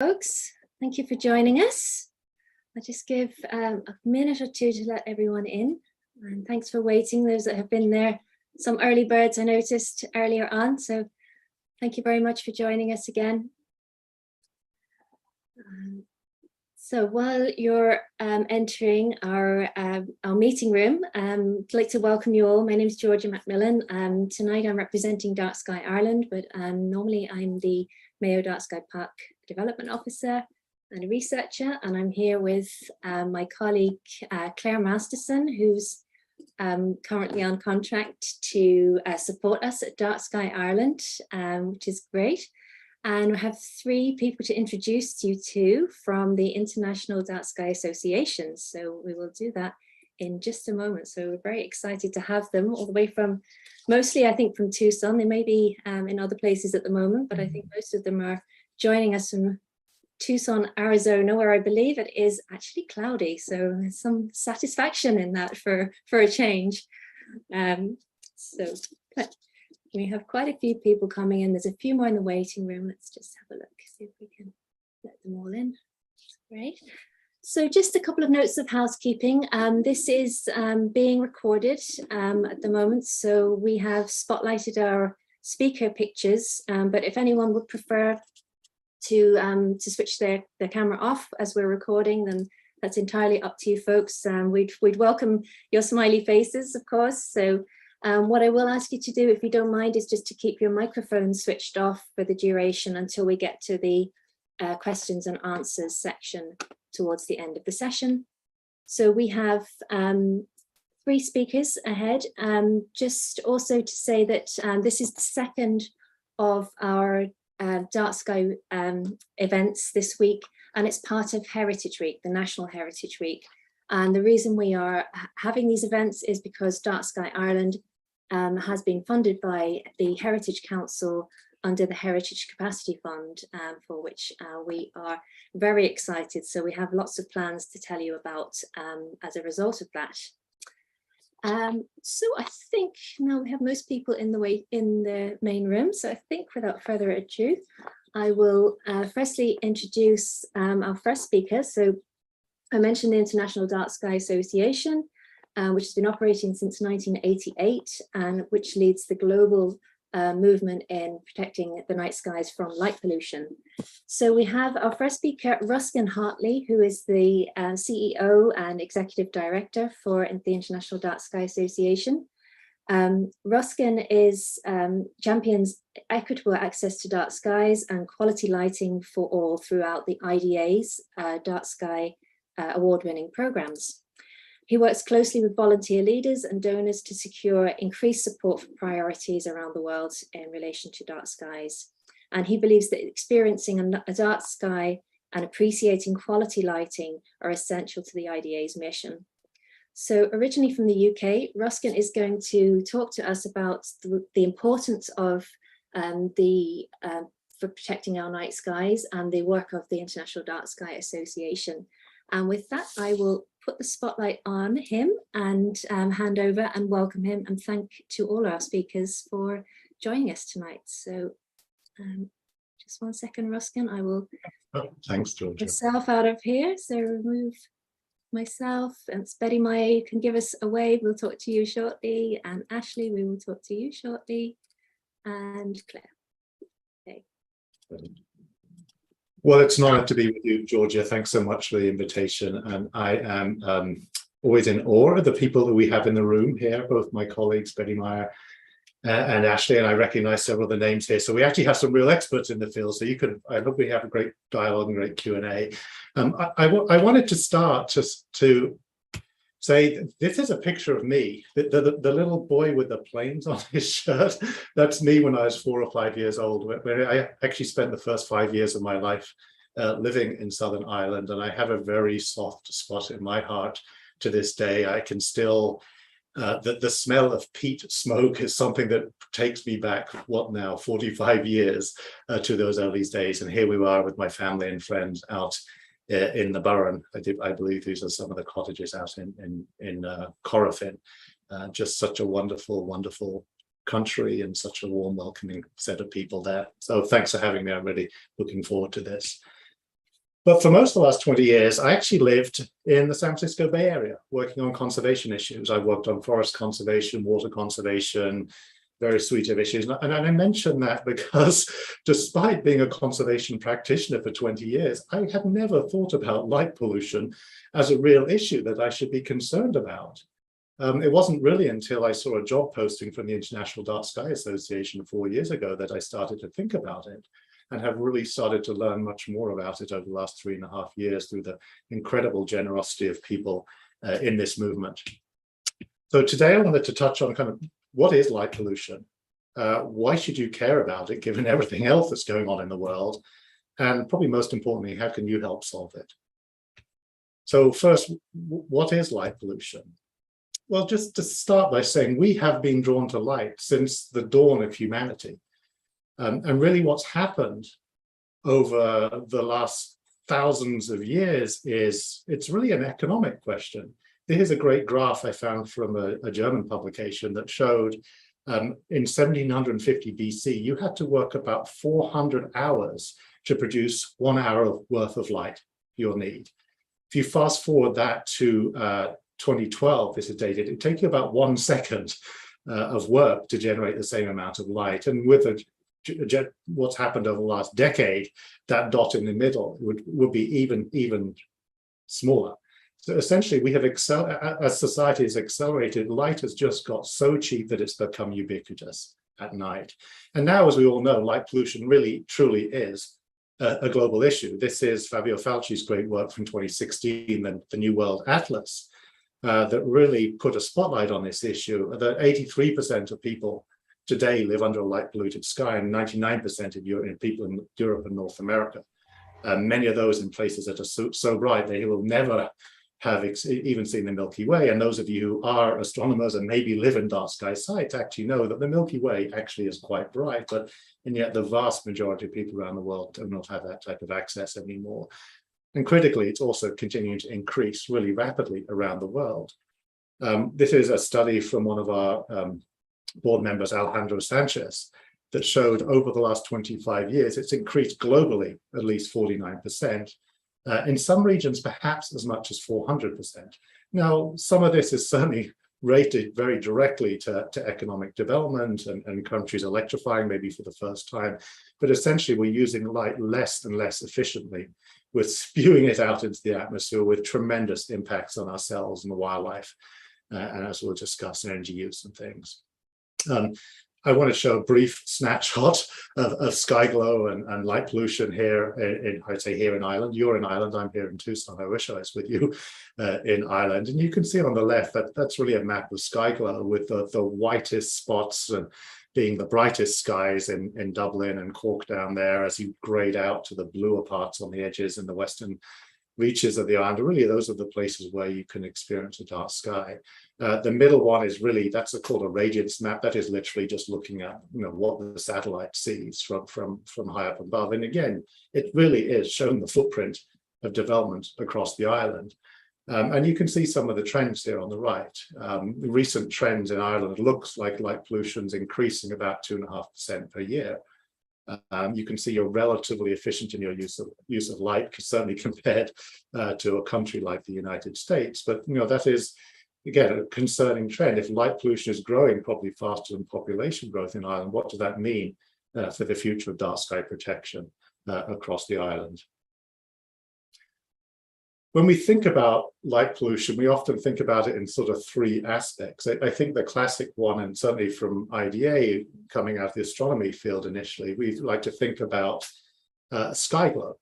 Folks, thank you for joining us. I'll just give a minute or two to let everyone in, and thanks for waiting, those that have been there. Some early birds I noticed earlier on, so thank you very much for joining us again. So while you're entering our meeting room, I'd like to welcome you all. My name is Georgia MacMillan. Tonight I'm representing Dark Sky Ireland, but normally I'm the Mayo Dark Sky Park Development Officer and a researcher, and I'm here with my colleague Clare Masterson, who's currently on contract to support us at Dark Sky Ireland, which is great. And we have three people to introduce you to from the International Dark Sky Association. So we will do that in just a moment. So we're very excited to have them all the way from, mostly I think from Tucson. They may be in other places at the moment, but I think most of them are joining us from Tucson, Arizona, where I believe it is actually cloudy. So there's some satisfaction in that for a change. We have quite a few people coming in. There's a few more in the waiting room. Let's just have a look, see if we can let them all in. That's great. So just a couple of notes of housekeeping. This is being recorded at the moment. So we have spotlighted our speaker pictures, but if anyone would prefer to switch their camera off as we're recording, then that's entirely up to you folks. We'd welcome your smiley faces, of course. So what I will ask you to do, if you don't mind, is just to keep your microphone switched off for the duration until we get to the questions and answers section towards the end of the session. So we have three speakers ahead. Just also to say that this is the second of our Dark Sky events this week, and it's part of Heritage Week, the National Heritage Week. And the reason we are having these events is because Dark Sky Ireland has been funded by the Heritage Council under the Heritage Capacity Fund, for which we are very excited. So we have lots of plans to tell you about as a result of that. So I think now we have most people in the main room. So I think without further ado, I will firstly introduce our first speaker. So I mentioned the International Dark Sky Association, which has been operating since 1988 and which leads the global movement in protecting the night skies from light pollution. So we have our first speaker, Ruskin Hartley, who is the CEO and Executive Director for the International Dark Sky Association. Ruskin champions equitable access to dark skies and quality lighting for all throughout the IDA's Dark Sky award-winning programs. He works closely with volunteer leaders and donors to secure increased support for priorities around the world in relation to dark skies. And he believes that experiencing a dark sky and appreciating quality lighting are essential to the IDA's mission. So originally from the UK, Ruskin is going to talk to us about the importance of for protecting our night skies and the work of the International Dark Sky Association. And with that, I will put the spotlight on him and hand over and welcome him and thank to all our speakers for joining us tonight. So just 1 second, Ruskin, I will thanks, Georgia. Myself out of here. So remove myself, and it's Betty Maya, you can give us a wave. We'll talk to you shortly. And Ashley, we will talk to you shortly. And Claire. Okay. Well, it's an honor to be with you, Georgia. Thanks so much for the invitation. And I am always in awe of the people that we have in the room here, both my colleagues, Betty Meyer and Ashley, and I recognize several of the names here. So we actually have some real experts in the field. So I hope we have a great dialogue and great Q&A. I wanted to start just to say, this is a picture of me, the little boy with the planes on his shirt. That's me when I was 4 or 5 years old, where I actually spent the first 5 years of my life living in Southern Ireland. And I have a very soft spot in my heart to this day. I can still, the smell of peat smoke is something that takes me back, what now, 45 years to those early days. And here we are with my family and friends out in the Burren. I believe these are some of the cottages out in Corofin. Just such a wonderful, wonderful country and such a warm, welcoming set of people there. So thanks for having me. I'm really looking forward to this. But for most of the last 20 years, I actually lived in the San Francisco Bay Area, working on conservation issues. I worked on forest conservation, water conservation, various suite of issues. And I mention that because despite being a conservation practitioner for 20 years, I had never thought about light pollution as a real issue that I should be concerned about. It wasn't really until I saw a job posting from the International Dark Sky Association 4 years ago that I started to think about it, and have really started to learn much more about it over the last 3.5 years through the incredible generosity of people in this movement. So today I wanted to touch on kind of what is light pollution? Why should you care about it given everything else that's going on in the world? And probably most importantly, how can you help solve it? So first, what is light pollution? Well, just to start by saying we have been drawn to light since the dawn of humanity. And really what's happened over the last thousands of years is it's really an economic question. Here's a great graph I found from a German publication that showed in 1750 BC, you had to work about 400 hours to produce 1 hour worth of light you'll need. If you fast forward that to 2012, this is dated, it'd take you about 1 second of work to generate the same amount of light. And with what's happened over the last decade, that dot in the middle would be even smaller. So essentially, we have as society has accelerated, light has just got so cheap that it's become ubiquitous at night. And now, as we all know, light pollution really, truly is a global issue. This is Fabio Falci's great work from 2016, the New World Atlas, that really put a spotlight on this issue, that 83% of people today live under a light polluted sky, and 99% of people in Europe and North America. Many of those in places that are so bright they will never have even seen the Milky Way. And those of you who are astronomers and maybe live in dark sky sites actually know that the Milky Way actually is quite bright, and yet the vast majority of people around the world do not have that type of access anymore. And critically, it's also continuing to increase really rapidly around the world. This is a study from one of our board members, Alejandro Sanchez, that showed over the last 25 years, it's increased globally at least 49%. In some regions, perhaps as much as 400%. Now, some of this is certainly rated very directly to economic development and countries electrifying maybe for the first time. But essentially, we're using light less and less efficiently. We're spewing it out into the atmosphere with tremendous impacts on ourselves and the wildlife, and as we'll discuss, energy use and things. I want to show a brief snapshot of sky glow and light pollution here I'd say here in Ireland. You're in Ireland, I'm here in Tucson. I wish I was with you in Ireland. And you can see on the left that that's really a map of sky glow with the whitest spots and being the brightest skies in Dublin and Cork down there, as you grade out to the bluer parts on the edges and the western reaches of the island. Really, those are the places where you can experience a dark sky. The middle one is really, that's called a Radiance Map. That is literally just looking at what the satellite sees from high up above. And again, it really is showing the footprint of development across the island. And you can see some of the trends here on the right. Recent trends in Ireland looks like light pollution's increasing about 2.5% per year. You can see you're relatively efficient in your use of light, certainly compared to a country like the United States. But that is, again, a concerning trend. If light pollution is growing probably faster than population growth in Ireland, what does that mean for the future of dark sky protection across the island? When we think about light pollution, we often think about it in sort of three aspects. I think the classic one, and certainly from IDA coming out of the astronomy field initially, we like to think about sky glow.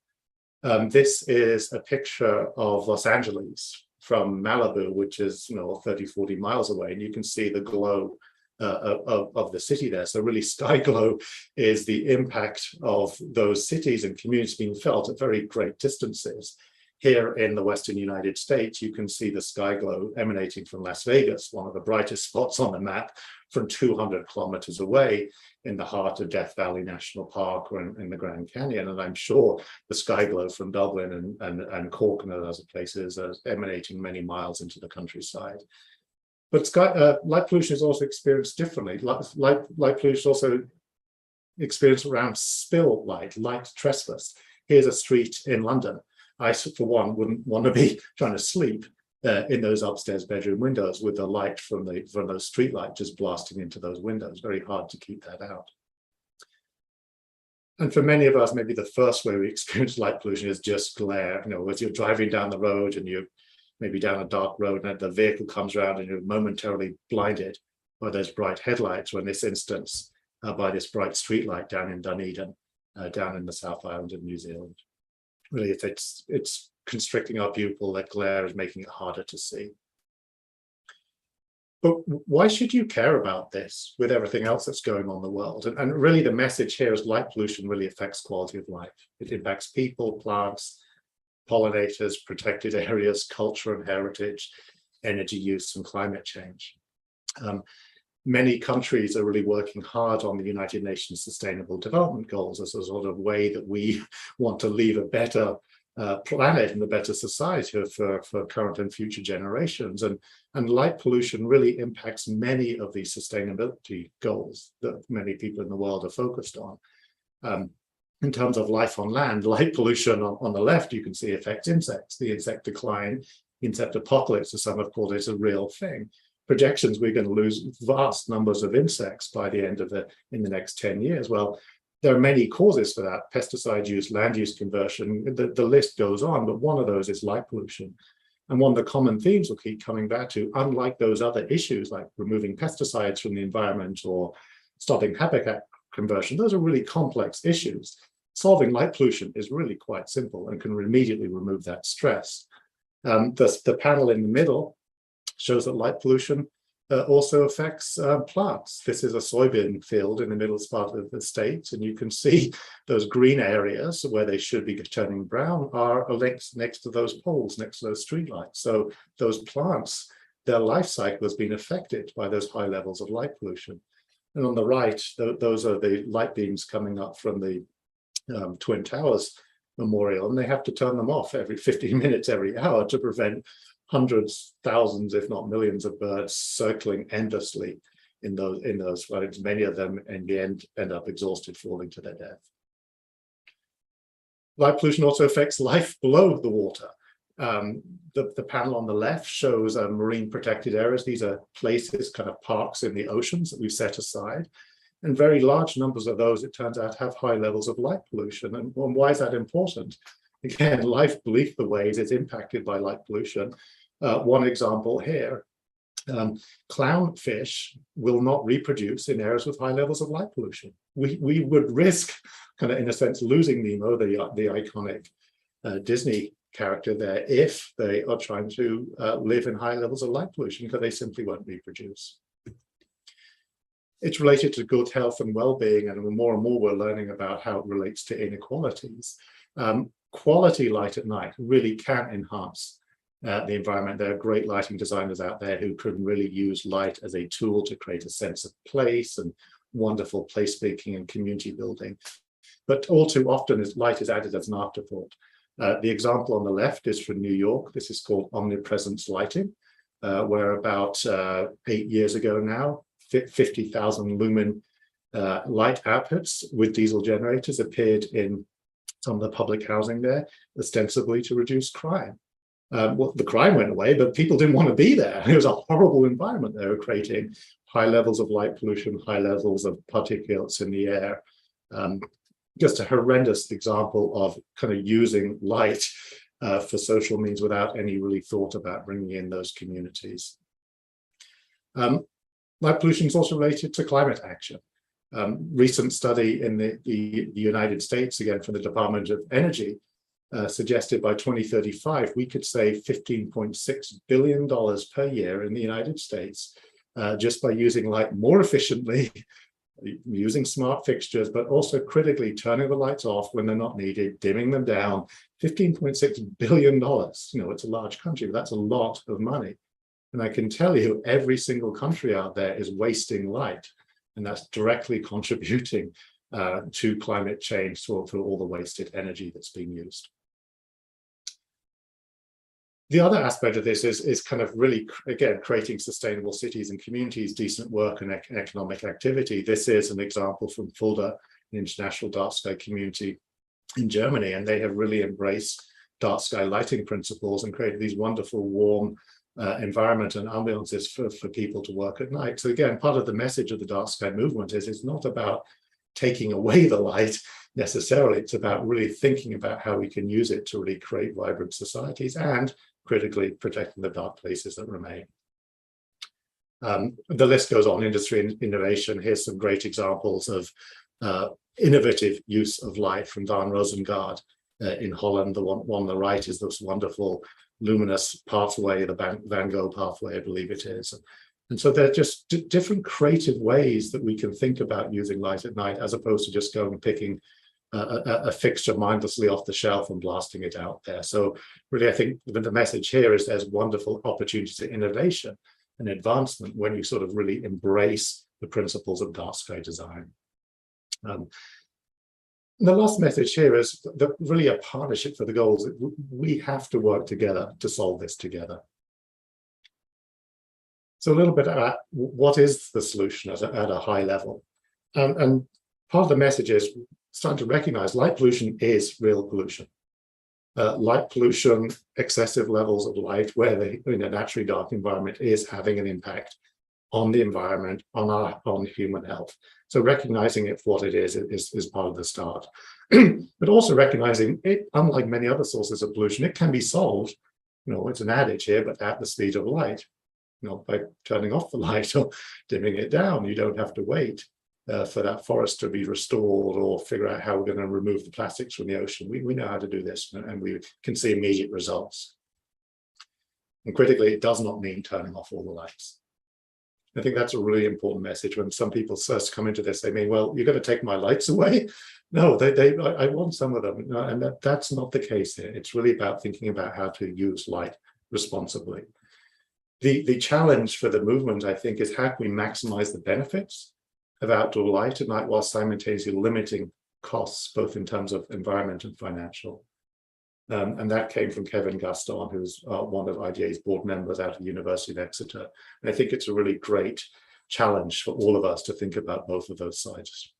This is a picture of Los Angeles from Malibu, which is 30, 40 miles away, and you can see the glow of the city there. So really, sky glow is the impact of those cities and communities being felt at very great distances. Here in the Western United States, you can see the sky glow emanating from Las Vegas, one of the brightest spots on the map, from 200 kilometers away in the heart of Death Valley National Park or in the Grand Canyon. And I'm sure the sky glow from Dublin and Cork and other places are emanating many miles into the countryside. But light pollution is also experienced differently. Light pollution is also experienced around spill light trespass. Here's a street in London I, for one, wouldn't want to be trying to sleep in those upstairs bedroom windows with the light from those street lights just blasting into those windows. Very hard to keep that out. And for many of us, maybe the first way we experience light pollution is just glare. You know, as you're driving down the road and you're maybe down a dark road and the vehicle comes around and you're momentarily blinded by those bright headlights, or in this instance, by this bright street light down in Dunedin, down in the South Island of New Zealand. Really, it's constricting our pupil. That glare is making it harder to see. But why should you care about this with everything else that's going on in the world? And really the message here is light pollution really affects quality of life. It impacts people, plants, pollinators, protected areas, culture and heritage, energy use and climate change. Many countries are really working hard on the United Nations Sustainable Development Goals as a sort of way that we want to leave a better planet and a better society for current and future generations. And light pollution really impacts many of these sustainability goals that many people in the world are focused on. In terms of life on land, light pollution on the left, you can see affects insects. The insect decline, insect apocalypse, as some have called it, is a real thing. Projections, we're going to lose vast numbers of insects by the end of in the next 10 years. Well, there are many causes for that: pesticide use, land use conversion, the list goes on, but one of those is light pollution. And one of the common themes we'll keep coming back to, unlike those other issues like removing pesticides from the environment or stopping habitat conversion, those are really complex issues. Solving light pollution is really quite simple and can immediately remove that stress. The panel in the middle shows that light pollution also affects plants. This is a soybean field in the middle part of the state, and you can see those green areas where they should be turning brown are next to those poles, next to those streetlights. So those plants, their life cycle has been affected by those high levels of light pollution. And on the right, those are the light beams coming up from the Twin Towers Memorial, and they have to turn them off every 15 minutes, every hour to prevent hundreds, thousands, if not millions of birds circling endlessly in those floods. Many of them in the end up exhausted, falling to their death. Light pollution also affects life below the water. The panel on the left shows marine protected areas. These are places, kind of parks in the oceans that we've set aside. And very large numbers of those, it turns out, have high levels of light pollution. And why is that important? Again, life beneath the waves is impacted by light pollution. One example here, clownfish will not reproduce in areas with high levels of light pollution. We would risk, kind of in a sense, losing Nemo, the iconic Disney character there, if they are trying to live in high levels of light pollution, because they simply won't reproduce. It's related to good health and well-being, and more and more we're learning about how it relates to inequalities. Quality light at night really can enhance the environment. There are great lighting designers out there who can really use light as a tool to create a sense of place and wonderful place making and community building. But all too often, light is added as an afterthought. The example on the left is from New York. This is called Omnipresence Lighting, where about 8 years ago now, 50,000 lumen light outputs with diesel generators appeared in some of the public housing there, ostensibly to reduce crime. Well, the crime went away, but people didn't want to be there. It was a horrible environment they were creating. High levels of light pollution, high levels of particulates in the air. Just a horrendous example of kind of using light for social means without any really thought about bringing in those communities. Light pollution is also related to climate action. Recent study in the United States, again from the Department of Energy, suggested by 2035 we could save $15.6 billion per year in the United States just by using light more efficiently, using smart fixtures, but also critically turning the lights off when they're not needed, dimming them down. $15.6 billion. You know, it's a large country, but that's a lot of money. And I can tell you, every single country out there is wasting light, and that's directly contributing to climate change through all the wasted energy that's being used. The other aspect of this is kind of really, again, creating sustainable cities and communities, decent work and economic activity. This is an example from Fulda, an international dark sky community in Germany, and they have really embraced dark sky lighting principles and created these wonderful warm environment and ambiances for people to work at night. So again, part of the message of the dark sky movement is it's not about taking away the light necessarily. It's about really thinking about how we can use it to really create vibrant societies and critically protecting the dark places that remain. The list goes on, industry and innovation. Here's some great examples of innovative use of light from Daan Rosengard in Holland. The one on the right is this wonderful luminous pathway, the Van Gogh pathway, I believe it is. And so they're just different creative ways that we can think about using light at night, as opposed to just going and picking a fixture mindlessly off the shelf and blasting it out there. So really, I think the message here is there's wonderful opportunities for innovation and advancement when you sort of really embrace the principles of dark sky design. The last message here is that really a partnership for the goals. We have to work together to solve this together. So a little bit about what is the solution at a high level. And part of the message is starting to recognize light pollution is real pollution. Light pollution, excessive levels of light where in a naturally dark environment is having an impact on the environment, on human health. So recognizing it for what it is part of the start. But also recognizing it, unlike many other sources of pollution, it can be solved, it's an adage here, but at the speed of light, by turning off the light or dimming it down. You don't have to wait for that forest to be restored or figure out how we're going to remove the plastics from the ocean. We know how to do this, and we can see immediate results. And critically, it does not mean turning off all the lights. I think that's a really important message. When some people first come into this, they mean, well, you're going to take my lights away? No, I want some of them. No, and that's not the case here. It's really about thinking about how to use light responsibly. The challenge for the movement, I think, is how can we maximize the benefits of outdoor light at night while simultaneously limiting costs, both in terms of environment and financial. And that came from Kevin Gaston, who's one of IDA's board members out of the University of Exeter. And I think it's a really great challenge for all of us to think about both of those sides.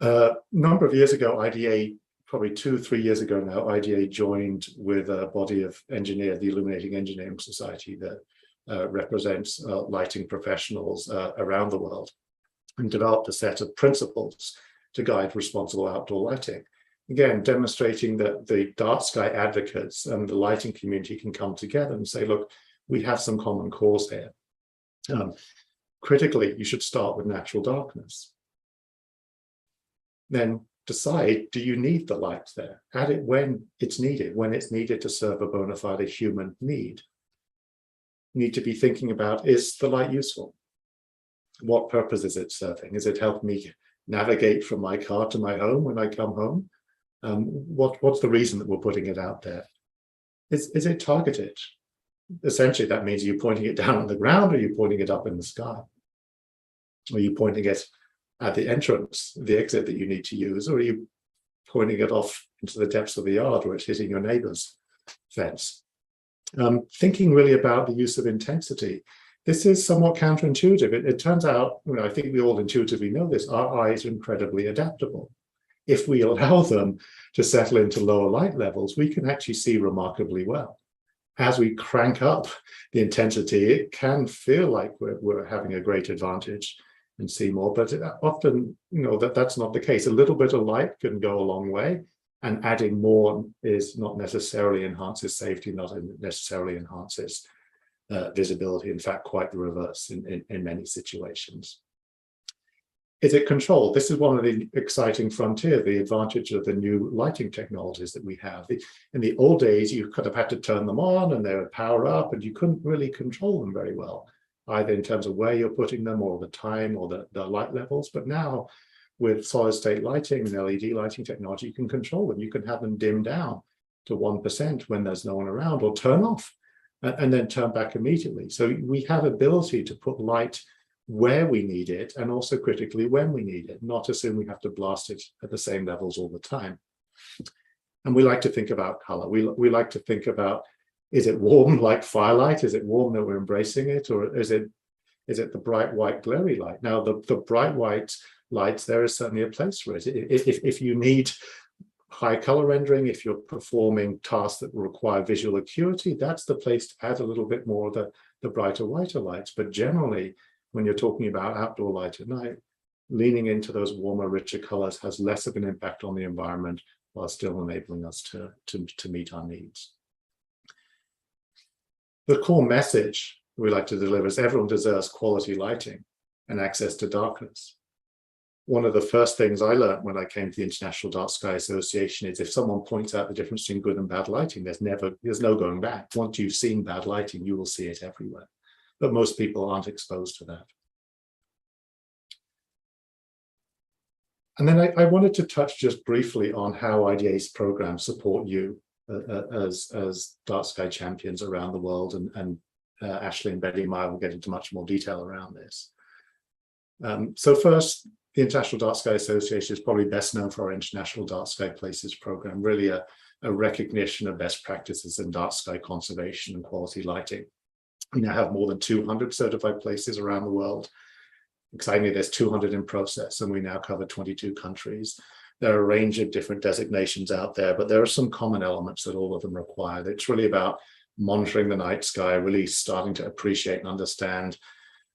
A number of years ago, IDA, probably 2-3 years ago now, IDA joined with a body of engineers, the Illuminating Engineering Society, that represents lighting professionals around the world, and developed a set of principles to guide responsible outdoor lighting. Again, demonstrating that the dark sky advocates and the lighting community can come together and say, look, we have some common cause here. Critically, you should start with natural darkness. Then decide, do you need the light there? Add it when it's needed to serve a bona fide human need. You need to be thinking about, is the light useful? What purpose is it serving? Is it helping me navigate from my car to my home when I come home? What's the reason that we're putting it out there? Is it targeted? Essentially, that means you're pointing it down on the ground, or you're pointing it up in the sky? Or are you pointing it at the entrance, the exit that you need to use, or are you pointing it off into the depths of the yard where it's hitting your neighbor's fence? Thinking really about the use of intensity. This is somewhat counterintuitive. It turns out, I think we all intuitively know this, our eyes are incredibly adaptable. If we allow them to settle into lower light levels, we can actually see remarkably well. As we crank up the intensity, it can feel like we're having a great advantage and see more, but often, that's not the case. A little bit of light can go a long way, and adding more is not necessarily enhances safety, not necessarily enhances visibility. In fact, quite the reverse in many situations. Is it controlled? This is one of the exciting frontier, the advantage of the new lighting technologies that we have. In the old days, you could have had to turn them on and they would power up, and you couldn't really control them very well, either in terms of where you're putting them or the time or the light levels. But now with solid state lighting and LED lighting technology, you can control them. You can have them dim down to 1% when there's no one around, or turn off and then turn back immediately. So we have ability to put light where we need it, and also critically when we need it, not assume we have to blast it at the same levels all the time. And we like to think about color. We like to think about, is it warm like firelight? Is it warm that we're embracing it? Or is it the bright white glary light? Now, the bright white lights, there is certainly a place for it. If you need high color rendering, if you're performing tasks that require visual acuity, that's the place to add a little bit more of the brighter, whiter lights. But generally, when you're talking about outdoor light at night, leaning into those warmer, richer colors has less of an impact on the environment while still enabling us to meet our needs. The core message we like to deliver is everyone deserves quality lighting and access to darkness. One of the first things I learned when I came to the International Dark Sky Association is if someone points out the difference between good and bad lighting, there's no going back. Once you've seen bad lighting, you will see it everywhere. But most people aren't exposed to that. And then I wanted to touch just briefly on how IDA's programs support you as dark sky champions around the world, and Ashley and Betty Meyer will get into much more detail around this. So first, the International Dark Sky Association is probably best known for our International Dark Sky Places program, really a recognition of best practices in dark sky conservation and quality lighting. We now have more than 200 certified places around the world. Excitingly, there's 200 in process, and we now cover 22 countries. There are a range of different designations out there, but there are some common elements that all of them require. It's really about monitoring the night sky, really starting to appreciate and understand,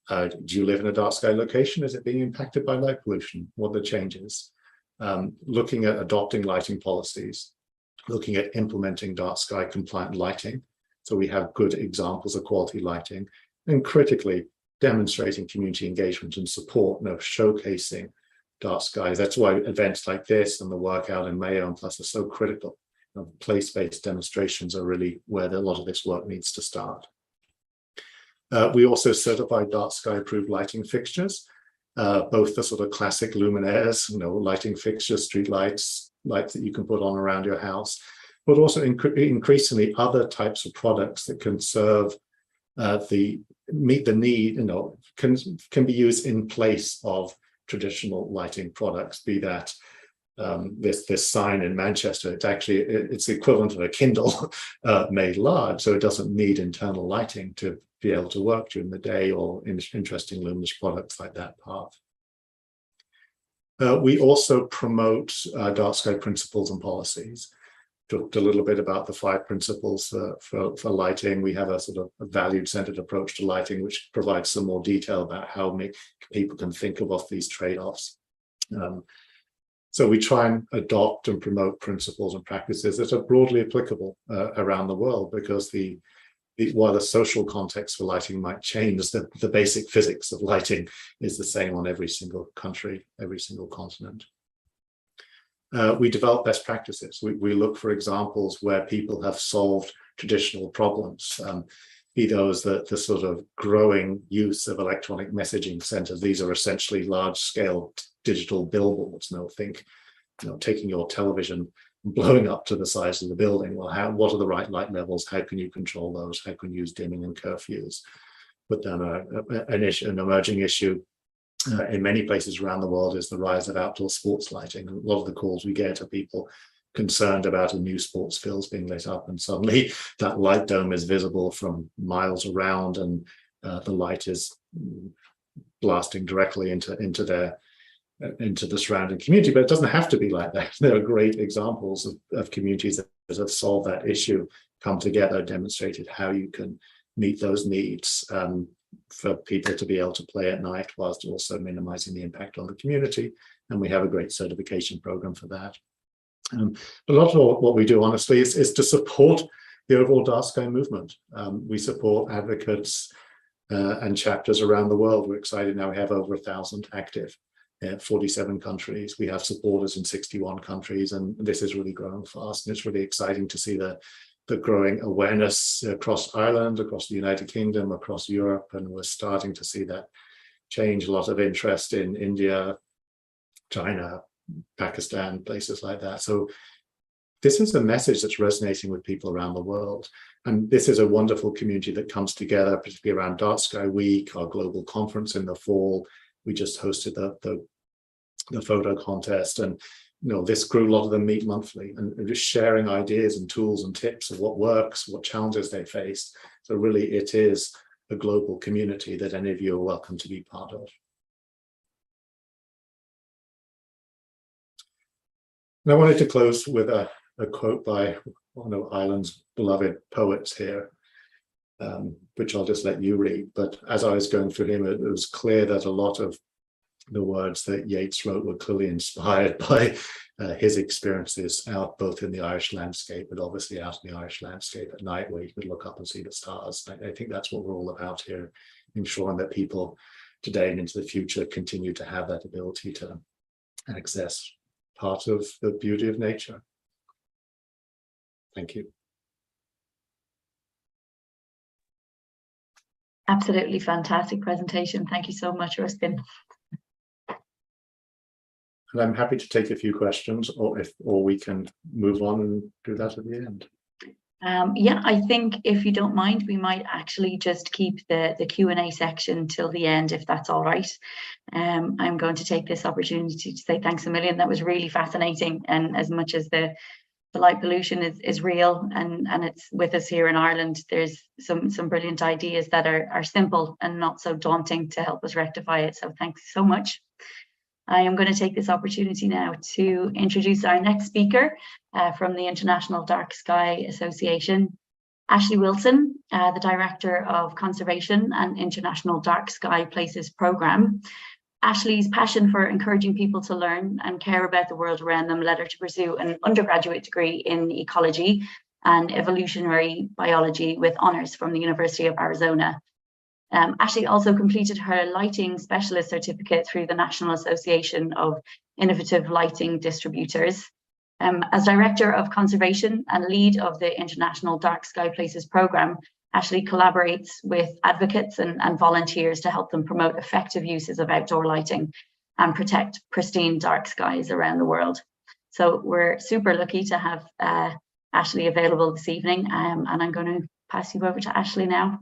do you live in a dark sky location? Is it being impacted by light pollution? What are the changes? Looking at adopting lighting policies, looking at implementing dark sky compliant lighting. So we have good examples of quality lighting, and critically demonstrating community engagement and support, showcasing dark skies. That's why events like this and the work out in Mayo and Plus are so critical. Place-based demonstrations are really where a lot of this work needs to start. We also certify dark sky approved lighting fixtures, both the sort of classic luminaires, lighting fixtures, street lights that you can put on around your house, but also increasingly other types of products that can serve meet the need, can be used in place of traditional lighting products, be that this sign in Manchester. It's the equivalent of a Kindle made large, so it doesn't need internal lighting to be able to work during the day, or interesting luminous products like that path. We also promote dark sky principles and policies. Talked a little bit about the 5 principles for lighting. We have a sort of a value-centered approach to lighting, which provides some more detail about how people can think about these trade-offs. So we try and adopt and promote principles and practices that are broadly applicable around the world, because while the social context for lighting might change, the basic physics of lighting is the same on every single country, every single continent. We develop best practices. We look for examples where people have solved traditional problems, be those the sort of growing use of electronic messaging centers. These are essentially large-scale digital billboards. Think, taking your television and blowing up to the size of the building. Well, what are the right light levels? How can you control those? How can you use dimming and curfews? But then an emerging issue in many places around the world is the rise of outdoor sports lighting. A lot of the calls we get are people concerned about a new sports fields being lit up, and suddenly that light dome is visible from miles around, and the light is blasting directly into the surrounding community. But it doesn't have to be like that. There are great examples of communities that have solved that issue, come together, demonstrated how you can meet those needs for people to be able to play at night whilst also minimizing the impact on the community. And we have a great certification program for that. A lot of what we do, honestly, is to support the overall dark sky movement. We support advocates and chapters around the world. We're excited now we have over 1,000 active in 47 countries. We have supporters in 61 countries, and this is really growing fast. And it's really exciting to see the growing awareness across Ireland, across the United Kingdom, across Europe, and we're starting to see that change. A lot of interest in India, China, Pakistan, places like that. So this is a message that's resonating with people around the world. And this is a wonderful community that comes together, particularly around Dark Sky Week, our global conference in the fall. We just hosted the photo contest, and this group, a lot of them meet monthly and just sharing ideas and tools and tips of what works, what challenges they face. So really it is a global community that any of you are welcome to be part of. And I wanted to close with a quote by one of Ireland's beloved poets here, which I'll just let you read. But as I was going through him, it was clear that a lot of the words that Yeats wrote were clearly inspired by his experiences out both in the Irish landscape, but obviously out in the Irish landscape at night where you could look up and see the stars. I think that's what we're all about here, ensuring that people today and into the future continue to have that ability to access part of the beauty of nature. Thank you. Absolutely fantastic presentation. Thank you so much, Ruskin. And I'm happy to take a few questions, or we can move on and do that at the end. Yeah, I think if you don't mind, we might actually just keep the Q&A section till the end, if that's all right. I'm going to take this opportunity to say thanks a million. That was really fascinating. And as much as the light pollution is real and it's with us here in Ireland, there's some brilliant ideas that are simple and not so daunting to help us rectify it. So thanks so much. I am going to take this opportunity now to introduce our next speaker from the International Dark Sky Association, Ashley Wilson, the Director of Conservation and International Dark Sky Places Programme. Ashley's passion for encouraging people to learn and care about the world around them led her to pursue an undergraduate degree in ecology and evolutionary biology with honours from the University of Arizona. Ashley also completed her lighting specialist certificate through the National Association of Innovative Lighting Distributors. As Director of Conservation and lead of the International Dark Sky Places Programme, Ashley collaborates with advocates and volunteers to help them promote effective uses of outdoor lighting and protect pristine dark skies around the world. So we're super lucky to have Ashley available this evening, and I'm going to pass you over to Ashley now.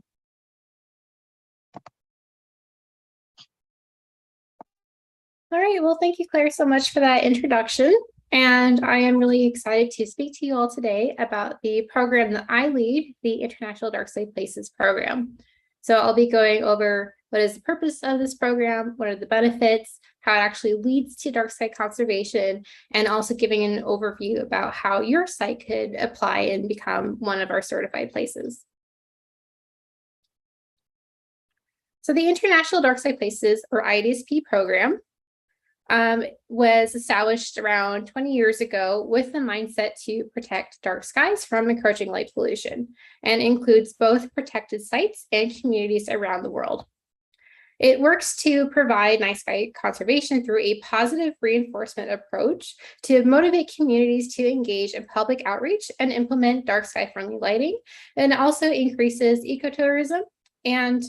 All right, well, thank you, Claire, so much for that introduction. And I am really excited to speak to you all today about the program that I lead, the International Dark Sky Places program. So I'll be going over what is the purpose of this program, what are the benefits, how it actually leads to dark sky conservation, and also giving an overview about how your site could apply and become one of our certified places. So the International Dark Sky Places, or Idsp program, was established around 20 years ago with the mindset to protect dark skies from encroaching light pollution, and includes both protected sites and communities around the world. It works to provide night sky conservation through a positive reinforcement approach to motivate communities to engage in public outreach and implement dark sky friendly lighting, and also increases ecotourism and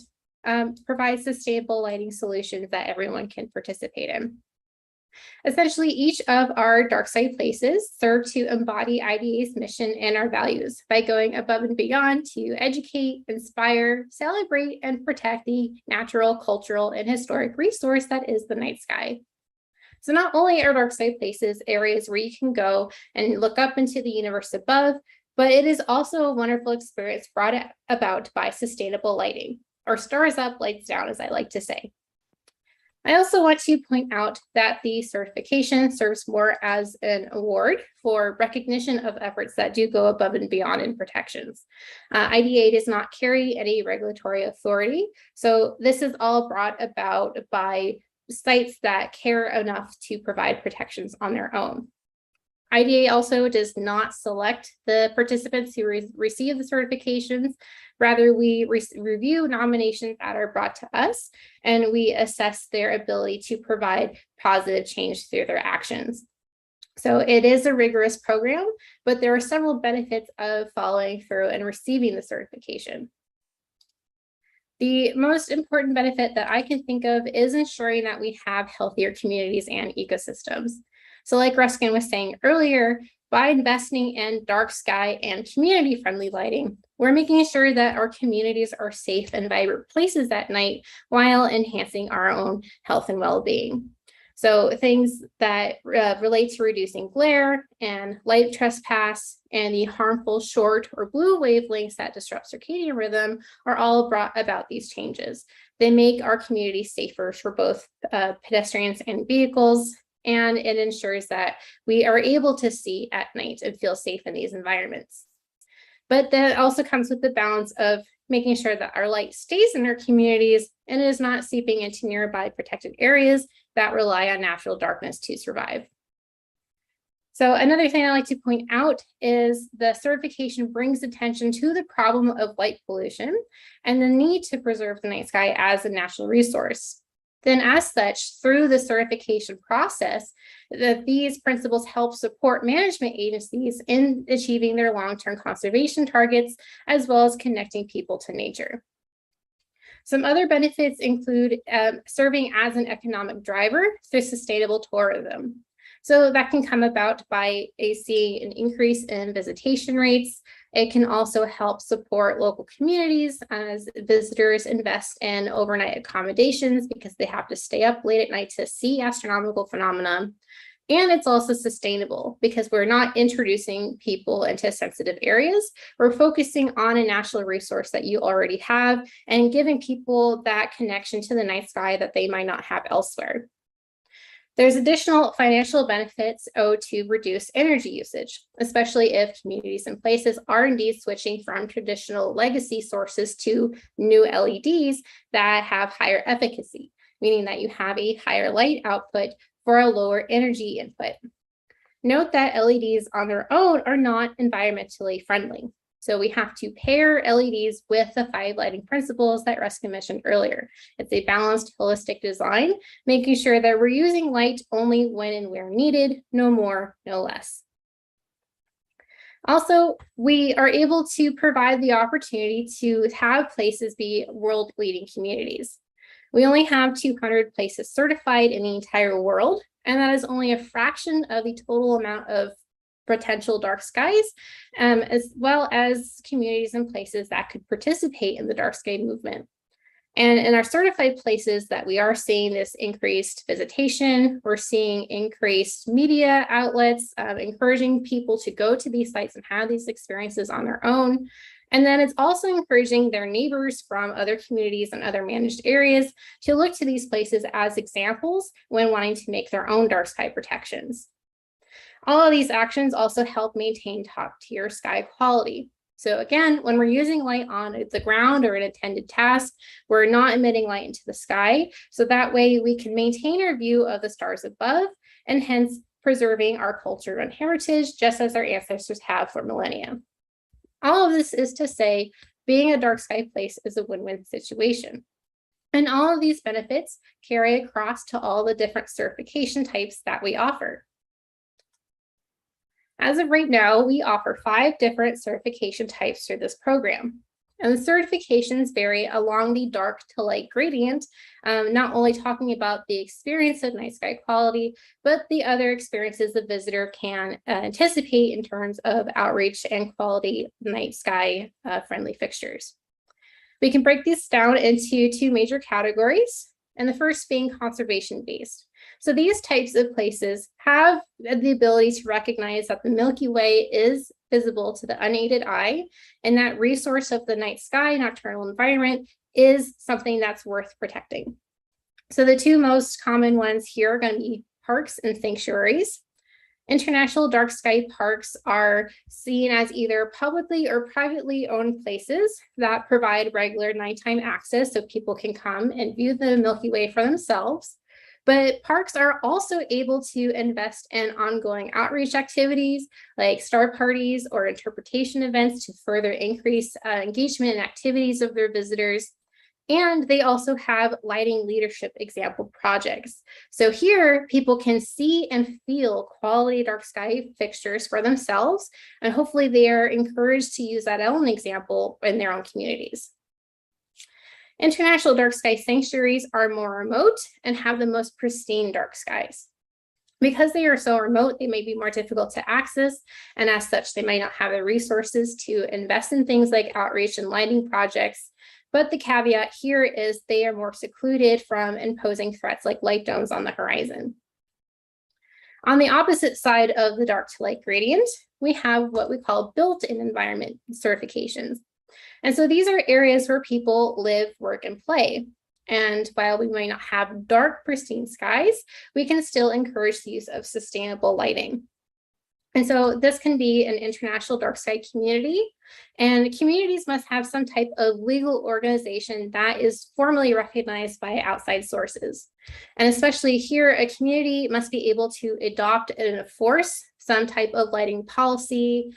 provides sustainable lighting solutions that everyone can participate in. Essentially, each of our dark sky places serve to embody IDA's mission and our values by going above and beyond to educate, inspire, celebrate, and protect the natural, cultural, and historic resource that is the night sky. So not only are dark sky places areas where you can go and look up into the universe above, but it is also a wonderful experience brought about by sustainable lighting, or stars up, lights down, as I like to say. I also want to point out that the certification serves more as an award for recognition of efforts that do go above and beyond in protections. IDA does not carry any regulatory authority, so this is all brought about by sites that care enough to provide protections on their own. IDA also does not select the participants who receive the certifications. Rather, we review nominations that are brought to us, and we assess their ability to provide positive change through their actions. So it is a rigorous program, but there are several benefits of following through and receiving the certification. The most important benefit that I can think of is ensuring that we have healthier communities and ecosystems. So like Ruskin was saying earlier, by investing in dark sky and community-friendly lighting, we're making sure that our communities are safe and vibrant places at night while enhancing our own health and well-being. So things that relate to reducing glare and light trespass and the harmful short or blue wavelengths that disrupt circadian rhythm are all brought about these changes. They make our communities safer for both pedestrians and vehicles, and it ensures that we are able to see at night and feel safe in these environments. But that also comes with the balance of making sure that our light stays in our communities and is not seeping into nearby protected areas that rely on natural darkness to survive. So another thing I like to point out is the certification brings attention to the problem of light pollution and the need to preserve the night sky as a natural resource. Then as such, through the certification process, these principles help support management agencies in achieving their long-term conservation targets, as well as connecting people to nature. Some other benefits include serving as an economic driver through sustainable tourism. So that can come about by seeing an increase in visitation rates. It can also help support local communities as visitors invest in overnight accommodations because they have to stay up late at night to see astronomical phenomena. And it's also sustainable because we're not introducing people into sensitive areas. We're focusing on a natural resource that you already have and giving people that connection to the night sky that they might not have elsewhere. There's additional financial benefits owed to reduce energy usage, especially if communities and places are indeed switching from traditional legacy sources to new LEDs that have higher efficacy, meaning that you have a higher light output for a lower energy input. Note that LEDs on their own are not environmentally friendly. So we have to pair LEDs with the 5 lighting principles that Ruska mentioned earlier. It's a balanced, holistic design, making sure that we're using light only when and where needed, no more, no less. Also, we are able to provide the opportunity to have places be world-leading communities. We only have 200 places certified in the entire world, and that is only a fraction of the total amount of potential dark skies, as well as communities and places that could participate in the dark sky movement. And in our certified places that we are seeing this increased visitation, we're seeing increased media outlets, encouraging people to go to these sites and have these experiences on their own. And then it's also encouraging their neighbors from other communities and other managed areas to look to these places as examples when wanting to make their own dark sky protections. All of these actions also help maintain top-tier sky quality. So again, when we're using light on the ground or an intended task, we're not emitting light into the sky. So that way we can maintain our view of the stars above and hence preserving our culture and heritage, just as our ancestors have for millennia. All of this is to say, being a dark sky place is a win-win situation. And all of these benefits carry across to all the different certification types that we offer. As of right now, we offer 5 different certification types through this program. And the certifications vary along the dark to light gradient, not only talking about the experience of night sky quality, but the other experiences the visitor can anticipate in terms of outreach and quality night sky friendly fixtures. We can break these down into 2 major categories, and the first being conservation based. So these types of places have the ability to recognize that the Milky Way is visible to the unaided eye, and that resource of the night sky nocturnal environment is something that's worth protecting. So the 2 most common ones here are going to be parks and sanctuaries. International dark sky parks are seen as either publicly or privately owned places that provide regular nighttime access so people can come and view the Milky Way for themselves. But parks are also able to invest in ongoing outreach activities like star parties or interpretation events to further increase engagement and activities of their visitors. And they also have lighting leadership example projects. So here people can see and feel quality dark sky fixtures for themselves, and hopefully they are encouraged to use that own example in their own communities. International dark sky sanctuaries are more remote and have the most pristine dark skies. Because they are so remote, they may be more difficult to access, and as such, they might not have the resources to invest in things like outreach and lighting projects. But the caveat here is they are more secluded from imposing threats like light domes on the horizon. On the opposite side of the dark to light gradient, we have what we call built-in environment certifications. And so these are areas where people live, work, and play. And while we might not have dark, pristine skies, we can still encourage the use of sustainable lighting. And so this can be an international dark sky community, and communities must have some type of legal organization that is formally recognized by outside sources. And especially here, a community must be able to adopt and enforce some type of lighting policy,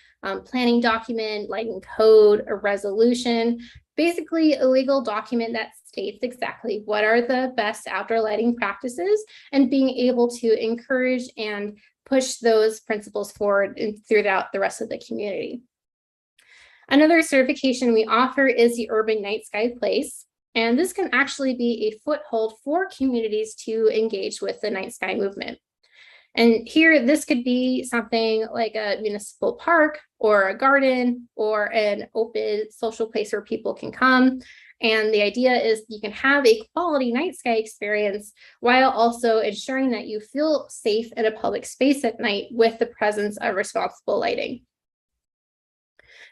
planning document, lighting code, a resolution, basically a legal document that states exactly what are the best outdoor lighting practices, and being able to encourage and push those principles forward throughout the rest of the community. Another certification we offer is the Urban Night Sky Place, and this can actually be a foothold for communities to engage with the night sky movement. And here, this could be something like a municipal park or a garden or an open social place where people can come. And the idea is you can have a quality night sky experience while also ensuring that you feel safe in a public space at night with the presence of responsible lighting.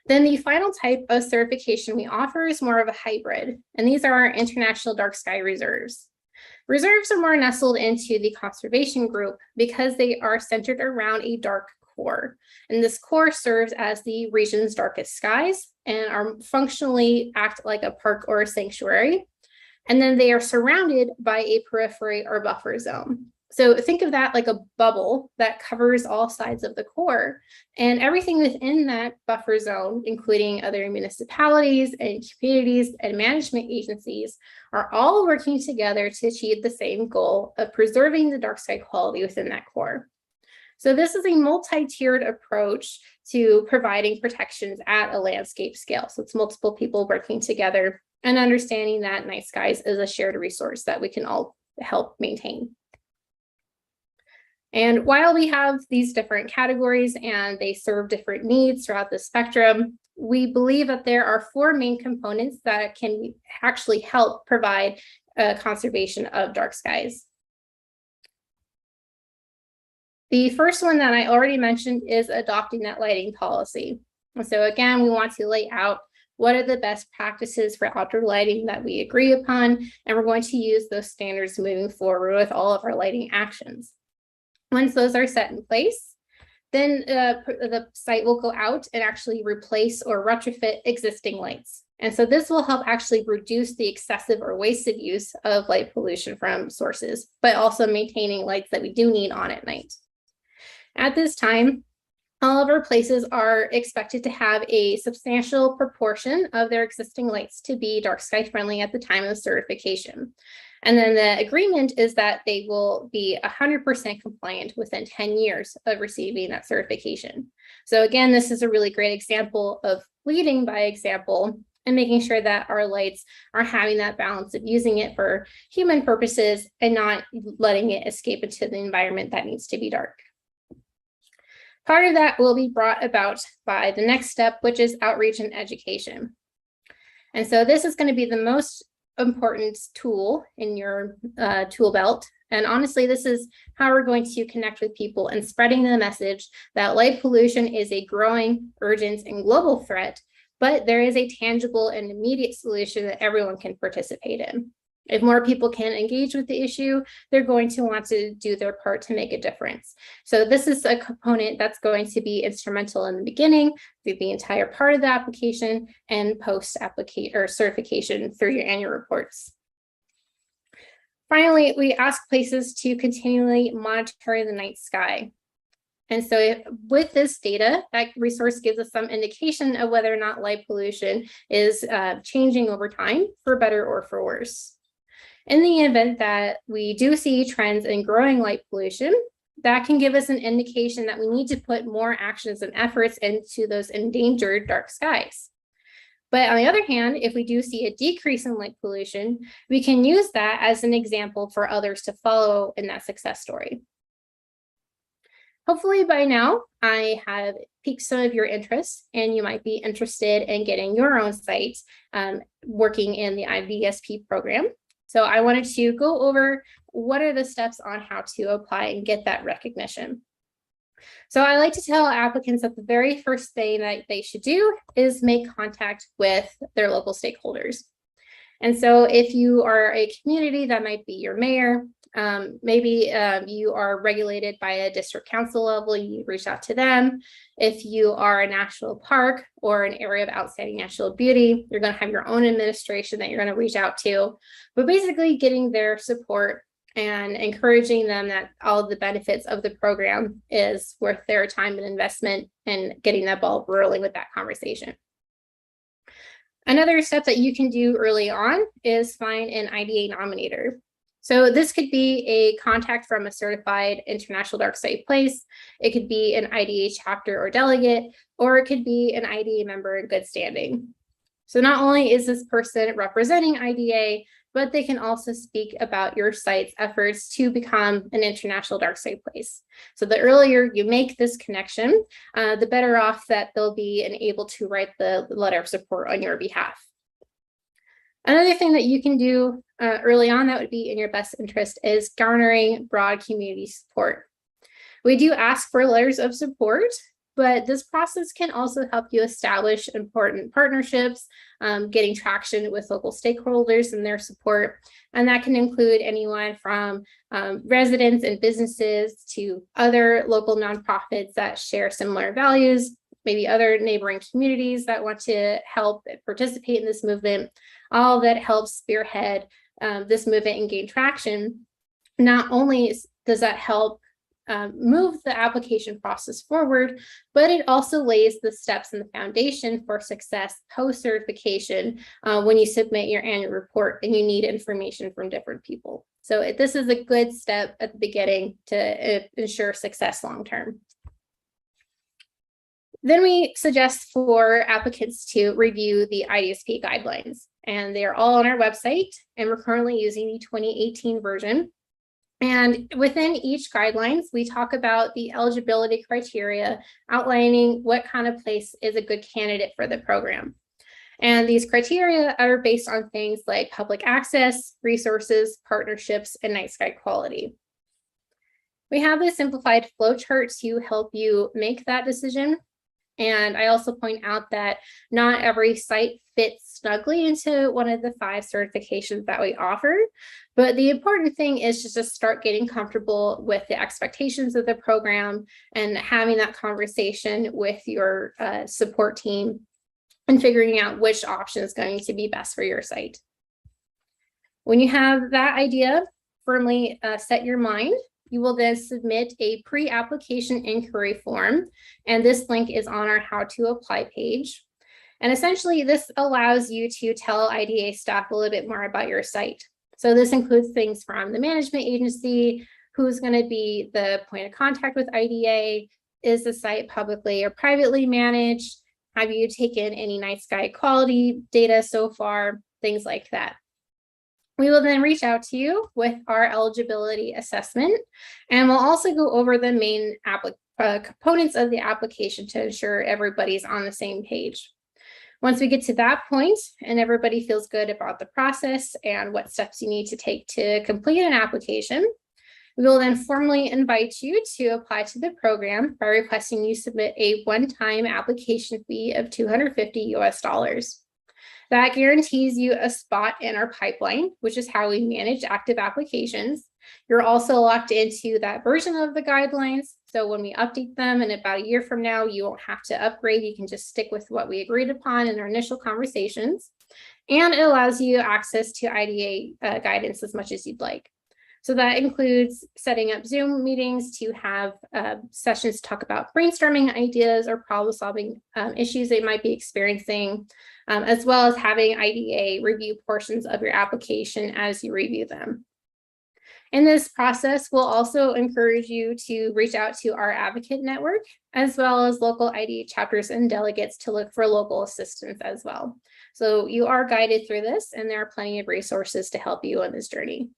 Then the final type of certification we offer is more of a hybrid, and these are our international dark sky reserves. Reserves are more nestled into the conservation group because they are centered around a dark core. And this core serves as the region's darkest skies and are functionally act like a park or a sanctuary. And then they are surrounded by a periphery or buffer zone. So think of that like a bubble that covers all sides of the core, and everything within that buffer zone, including other municipalities and communities and management agencies, are all working together to achieve the same goal of preserving the dark sky quality within that core. So this is a multi-tiered approach to providing protections at a landscape scale. So it's multiple people working together and understanding that night skies is a shared resource that we can all help maintain. And while we have these different categories and they serve different needs throughout the spectrum, we believe that there are four main components that can actually help provide conservation of dark skies. The first one that I already mentioned is adopting that lighting policy. And so again, we want to lay out what are the best practices for outdoor lighting that we agree upon, and we're going to use those standards moving forward with all of our lighting actions. Once those are set in place, then the site will go out and actually replace or retrofit existing lights. And so this will help actually reduce the excessive or wasted use of light pollution from sources, but also maintaining lights that we do need on at night. At this time, all of our places are expected to have a substantial proportion of their existing lights to be dark sky friendly at the time of certification. And then the agreement is that they will be 100% compliant within 10 years of receiving that certification. So again, this is a really great example of leading by example and making sure that our lights are having that balance of using it for human purposes and not letting it escape into the environment that needs to be dark. Part of that will be brought about by the next step, which is outreach and education. And so this is going to be the most important tool in your tool belt. And honestly, this is how we're going to connect with people and spreading the message that light pollution is a growing, urgent, and global threat, but there is a tangible and immediate solution that everyone can participate in. If more people can engage with the issue, they're going to want to do their part to make a difference. So this is a component that's going to be instrumental in the beginning, through the entire part of the application, and post-application or certification through your annual reports. Finally, we ask places to continually monitor the night sky. And so with this data, that resource gives us some indication of whether or not light pollution is changing over time, for better or for worse. In the event that we do see trends in growing light pollution, that can give us an indication that we need to put more actions and efforts into those endangered dark skies. But on the other hand, if we do see a decrease in light pollution, we can use that as an example for others to follow in that success story. Hopefully by now, I have piqued some of your interest, and you might be interested in getting your own site working in the IDSP program. So I wanted to go over what are the steps on how to apply and get that recognition. So I like to tell applicants that the very first thing that they should do is make contact with their local stakeholders. And so if you are a community, that might be your mayor, maybe you are regulated by a district council level, you reach out to them. If you are a national park or an area of outstanding natural beauty, you're going to have your own administration that you're going to reach out to. But basically getting their support and encouraging them that all of the benefits of the program is worth their time and investment, and getting that ball rolling with that conversation. Another step that you can do early on is find an IDA nominator. So this could be a contact from a certified international dark sky place. It could be an IDA chapter or delegate, or it could be an IDA member in good standing. So not only is this person representing IDA, but they can also speak about your site's efforts to become an international dark sky place. So the earlier you make this connection, the better off that they'll be and able to write the letter of support on your behalf. Another thing that you can do early on that would be in your best interest is garnering broad community support. We do ask for letters of support, but this process can also help you establish important partnerships, getting traction with local stakeholders and their support. And that can include anyone from residents and businesses to other local nonprofits that share similar values, maybe other neighboring communities that want to help participate in this movement, all that helps spearhead this movement and gain traction. Not only does that help move the application process forward, but it also lays the steps and the foundation for success post-certification when you submit your annual report and you need information from different people. So this is a good step at the beginning to ensure success long-term. Then we suggest for applicants to review the Idsp guidelines, and they are all on our website, and we're currently using the 2018 version. And within each guidelines, we talk about the eligibility criteria, outlining what kind of place is a good candidate for the program. And these criteria are based on things like public access, resources, partnerships, and night sky quality. We have this simplified flow chart to help you make that decision. And I also point out that not every site fits snugly into one of the 5 certifications that we offer. But the important thing is just to start getting comfortable with the expectations of the program and having that conversation with your support team and figuring out which option is going to be best for your site. When you have that idea firmly set your mind, you will then submit a pre-application inquiry form, and this link is on our How to Apply page. And essentially, this allows you to tell IDA staff a little bit more about your site. So this includes things from the management agency, who's going to be the point of contact with IDA, is the site publicly or privately managed, have you taken any night sky quality data so far, things like that. We will then reach out to you with our eligibility assessment, and we'll also go over the main components of the application to ensure everybody's on the same page. Once we get to that point and everybody feels good about the process and what steps you need to take to complete an application, we will then formally invite you to apply to the program by requesting you submit a one-time application fee of $250 US. That guarantees you a spot in our pipeline, which is how we manage active applications. You're also locked into that version of the guidelines. So when we update them in about a year from now, you won't have to upgrade. You can just stick with what we agreed upon in our initial conversations. And it allows you access to IDA guidance as much as you'd like. So that includes setting up Zoom meetings to have sessions to talk about brainstorming ideas or problem-solving issues they might be experiencing, as well as having IDA review portions of your application as you review them. In this process, we'll also encourage you to reach out to our advocate network, as well as local IDA chapters and delegates to look for local assistance as well. So you are guided through this, and there are plenty of resources to help you on this journey.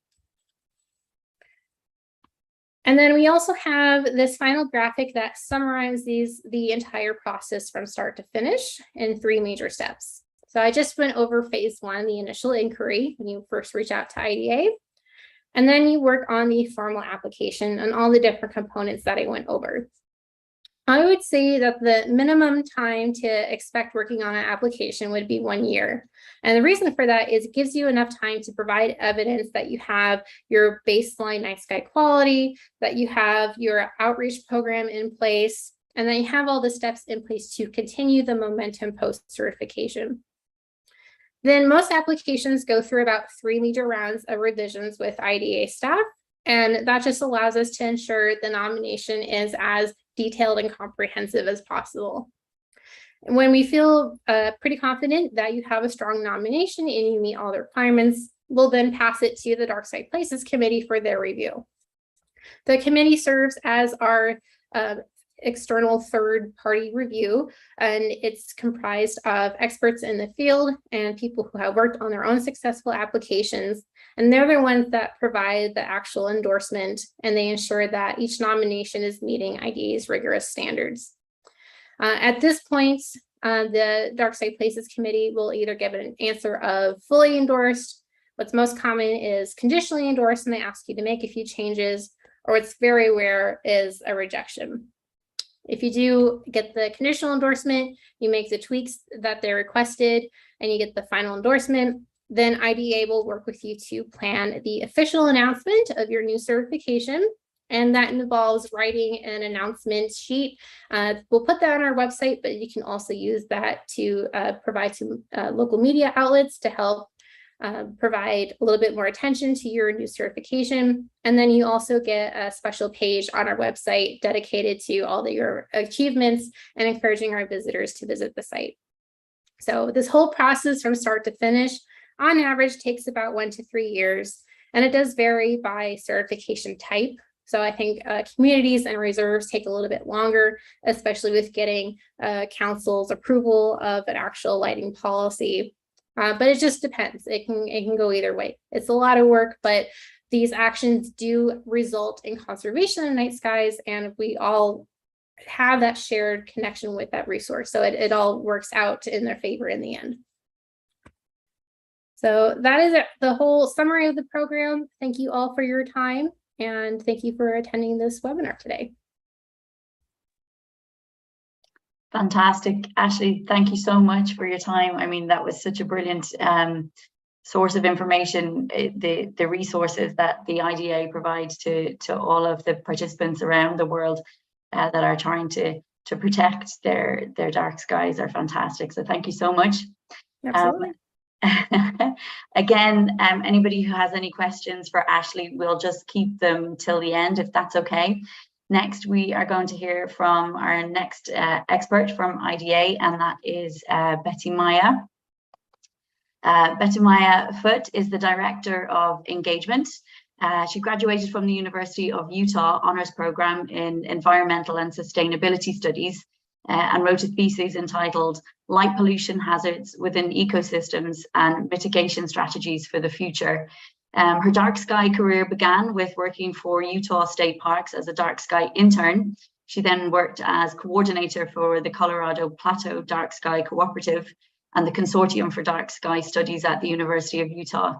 And then we also have this final graphic that summarizes the entire process from start to finish in 3 major steps. So I just went over phase 1, the initial inquiry, when you first reach out to IDA. And then you work on the formal application and all the different components that I went over. I would say that the minimum time to expect working on an application would be 1 year. And the reason for that is it gives you enough time to provide evidence that you have your baseline night sky quality, that you have your outreach program in place, and then you have all the steps in place to continue the momentum post-certification. Then most applications go through about 3 major rounds of revisions with IDA staff, and that just allows us to ensure the nomination is as detailed and comprehensive as possible. And when we feel pretty confident that you have a strong nomination and you meet all the requirements, we'll then pass it to the Dark Sky Places Committee for their review. The committee serves as our external third-party review, and it's comprised of experts in the field and people who have worked on their own successful applications. And they're the ones that provide the actual endorsement, and they ensure that each nomination is meeting IDA's rigorous standards. At this point, the Dark Sky Places Committee will either give an answer of fully endorsed. What's most common is conditionally endorsed, and they ask you to make a few changes, or what's very rare is a rejection. If you do get the conditional endorsement, you make the tweaks that they're requested, and you get the final endorsement, then IDA will work with you to plan the official announcement of your new certification. And that involves writing an announcement sheet. We'll put that on our website, but you can also use that to provide to local media outlets to help provide a little bit more attention to your new certification. And then you also get a special page on our website dedicated to all of your achievements and encouraging our visitors to visit the site. So this whole process from start to finish, on average, takes about 1 to 3 years, and it does vary by certification type. So I think communities and reserves take a little bit longer, especially with getting council's approval of an actual lighting policy. But it just depends. It can go either way. It's a lot of work, but these actions do result in conservation of night skies, and we all have that shared connection with that resource. So it all works out in their favor in the end. So that is the whole summary of the program. Thank you all for your time, and thank you for attending this webinar today. Fantastic. Ashley, thank you so much for your time. I mean, that was such a brilliant source of information, the resources that the IDA provides to all of the participants around the world that are trying to protect their dark skies are fantastic. So thank you so much. Absolutely. Again, anybody who has any questions for Ashley, we'll just keep them till the end, if that's okay. Next, we are going to hear from our next expert from IDA, and that is Betty Maya. Betty Maya Foote is the Director of Engagement. She graduated from the University of Utah Honors Program in Environmental and Sustainability Studies and wrote a thesis entitled Light Pollution Hazards Within Ecosystems and Mitigation Strategies for the Future. Her dark sky career began with working for Utah State Parks as a dark sky intern. She then worked as coordinator for the Colorado Plateau Dark Sky Cooperative and the Consortium for Dark Sky Studies at the University of Utah.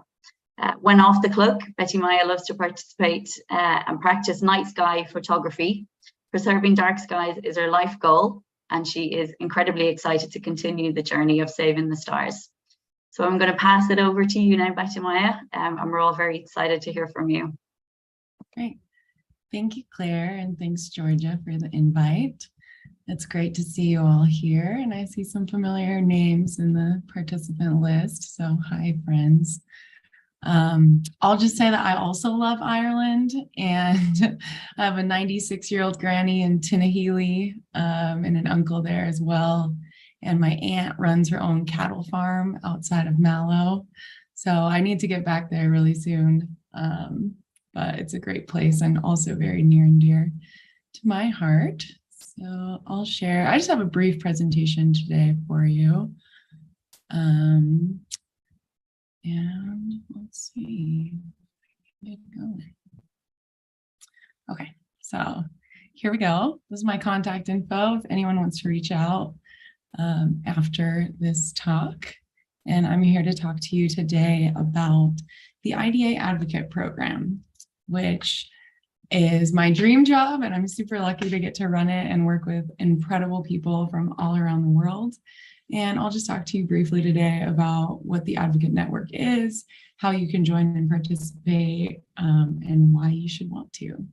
When off the clock, Betty Maya loves to participate and practice night sky photography. Preserving dark skies is her life goal, and she is incredibly excited to continue the journey of saving the stars. So I'm going to pass it over to you now, Betty Maya, and we're all very excited to hear from you. Great. Thank you, Claire, and thanks, Georgia, for the invite. It's great to see you all here, and I see some familiar names in the participant list, so hi, friends. I'll just say that I also love Ireland, and I have a 96-year-old granny in Tinahely and an uncle there as well. And my aunt runs her own cattle farm outside of Mallow. So I need to get back there really soon. But it's a great place and also very near and dear to my heart. So I'll share. I just have a brief presentation today for you. And let's see. Okay, so here we go. This is my contact info if anyone wants to reach out after this talk. And I'm here to talk to you today about the IDA Advocate Program, which is my dream job, and I'm super lucky to get to run it and work with incredible people from all around the world. And I'll just talk to you briefly today about what the Advocate Network is, how you can join and participate, and why you should want to.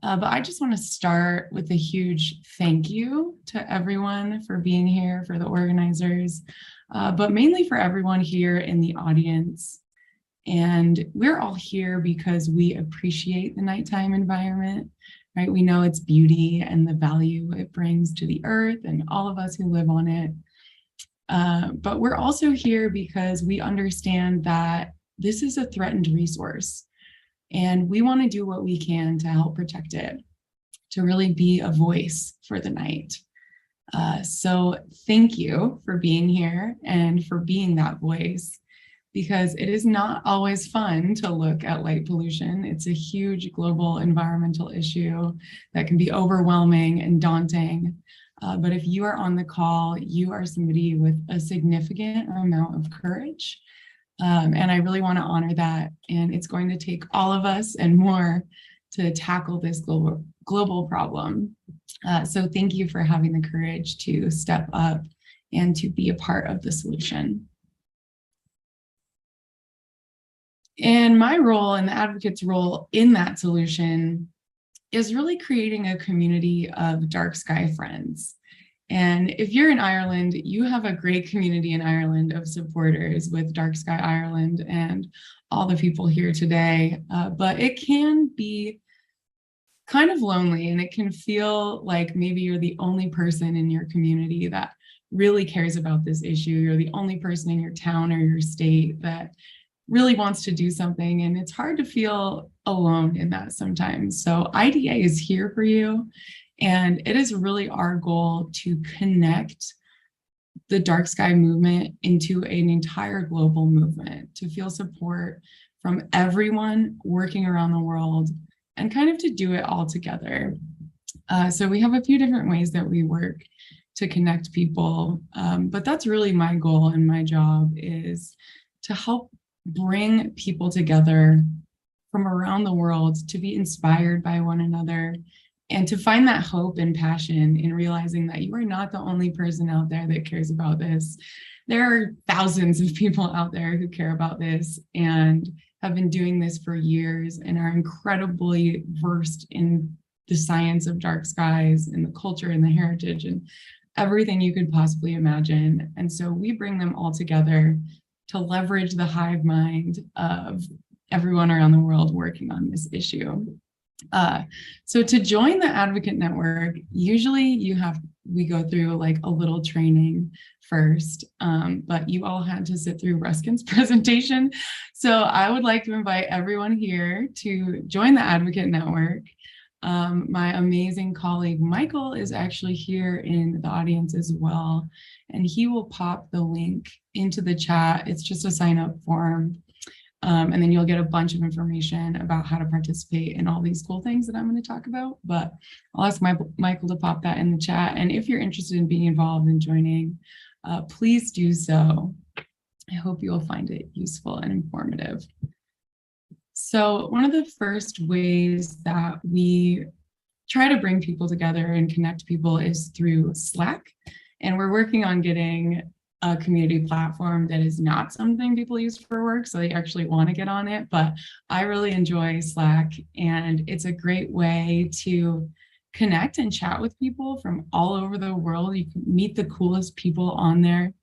But I just want to start with a huge thank you to everyone for being here, for the organizers, but mainly for everyone here in the audience. And we're all here because we appreciate the nighttime environment, right? We know its beauty and the value it brings to the earth and all of us who live on it. But we're also here because we understand that this is a threatened resource. And we want to do what we can to help protect it, to really be a voice for the night. So thank you for being here and for being that voice, because it is not always fun to look at light pollution. It's a huge global environmental issue that can be overwhelming and daunting. But if you are on the call, you are somebody with a significant amount of courage. And I really want to honor that. And it's going to take all of us and more to tackle this global problem. So thank you for having the courage to step up and to be a part of the solution. And my role and the advocate's role in that solution is really creating a community of dark sky friends. And if you're in Ireland, you have a great community in Ireland of supporters with Dark Sky Ireland and all the people here today. But it can be kind of lonely, and it can feel like maybe you're the only person in your community that really cares about this issue. You're the only person in your town or your state that really wants to do something. And it's hard to feel alone in that sometimes. So IDA is here for you. And it is really our goal to connect the dark sky movement into an entire global movement, to feel support from everyone working around the world and kind of to do it all together. So we have a few different ways that we work to connect people, but that's really my goal and my job is to help bring people together from around the world to be inspired by one another and to find that hope and passion in realizing that you are not the only person out there that cares about this. There are thousands of people out there who care about this and have been doing this for years and are incredibly versed in the science of dark skies and the culture and the heritage and everything you could possibly imagine. And so we bring them all together to leverage the hive mind of everyone around the world working on this issue. So to join the Advocate Network, usually we go through like a little training first, but you all had to sit through Ruskin's presentation. So I would like to invite everyone here to join the Advocate Network. My amazing colleague Michael is actually here in the audience as well, and he will pop the link into the chat. It's just a sign up form. And then you'll get a bunch of information about how to participate in all these cool things that I'm going to talk about. But I'll ask Michael to pop that in the chat. And if you're interested in being involved in joining, please do so. I hope you'll find it useful and informative. So one of the first ways that we try to bring people together and connect people is through Slack. And we're working on getting a community platform that is not something people use for work, so they actually want to get on it. But I really enjoy Slack, and it's a great way to connect and chat with people from all over the world. You can meet the coolest people on there.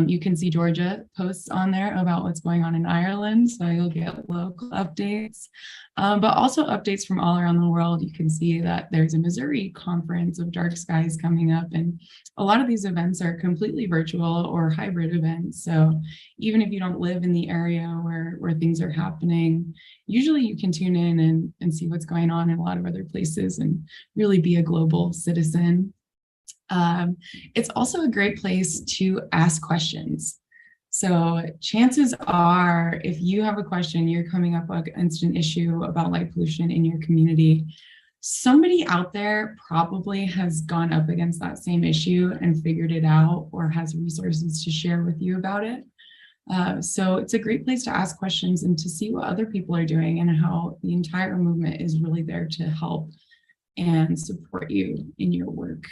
You can see Georgia posts on there about what's going on in Ireland, so you'll get local updates, but also updates from all around the world. You can see that there's a Missouri conference of dark skies coming up, and a lot of these events are completely virtual or hybrid events. So even if you don't live in the area where things are happening, usually you can tune in and see what's going on in a lot of other places and really be a global citizen. It's also a great place to ask questions. So chances are, if you have a question, you're coming up against an issue about light pollution in your community, somebody out there probably has gone up against that same issue and figured it out or has resources to share with you about it. So it's a great place to ask questions and to see what other people are doing and how the entire movement is really there to help and support you in your work.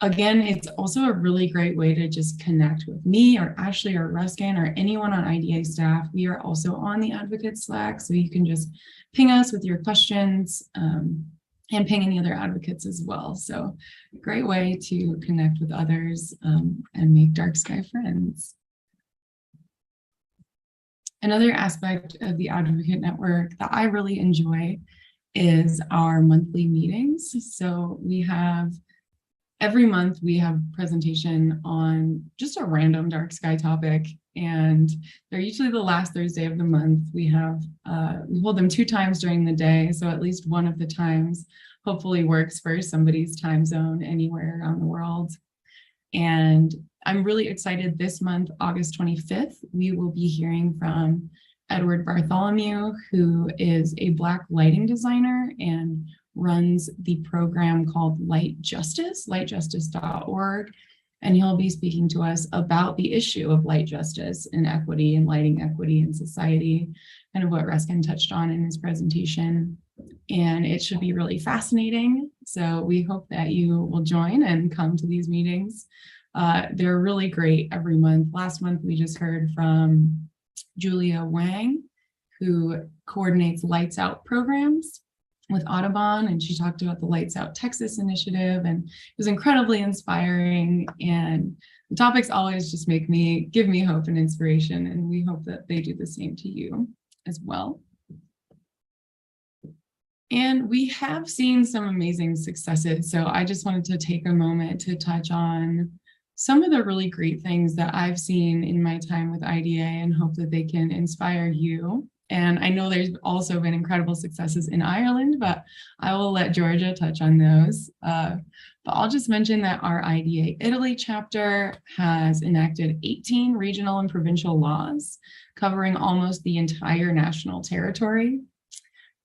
Again, it's also a really great way to just connect with me or Ashley or Ruskin or anyone on IDA staff. We are also on the Advocate Slack, so you can just ping us with your questions and ping any other advocates as well. So great way to connect with others and make dark sky friends. Another aspect of the Advocate Network that I really enjoy is our monthly meetings. So we have, every month we have presentation on just a random dark sky topic, and they're usually the last Thursday of the month. We hold them 2 times during the day, so at least one of the times hopefully works for somebody's time zone anywhere around the world. And I'm really excited this month, August 25th, we will be hearing from Edward Bartholomew, who is a Black lighting designer and runs the program called Light Justice, lightjustice.org. And he'll be speaking to us about the issue of light justice and equity and lighting equity in society, kind of what Ruskin touched on in his presentation. And it should be really fascinating. So we hope that you will join and come to these meetings. They're really great every month. Last month, we just heard from Julia Wang, who coordinates Lights Out programs with Audubon, and she talked about the Lights Out Texas initiative, and it was incredibly inspiring. And the topics always just give me hope and inspiration, and we hope that they do the same to you as well. And we have seen some amazing successes. So I just wanted to take a moment to touch on some of the really great things that I've seen in my time with IDA and hope that they can inspire you. And I know there's also been incredible successes in Ireland, but I will let Georgia touch on those. But I'll just mention that our IDA Italy chapter has enacted 18 regional and provincial laws covering almost the entire national territory.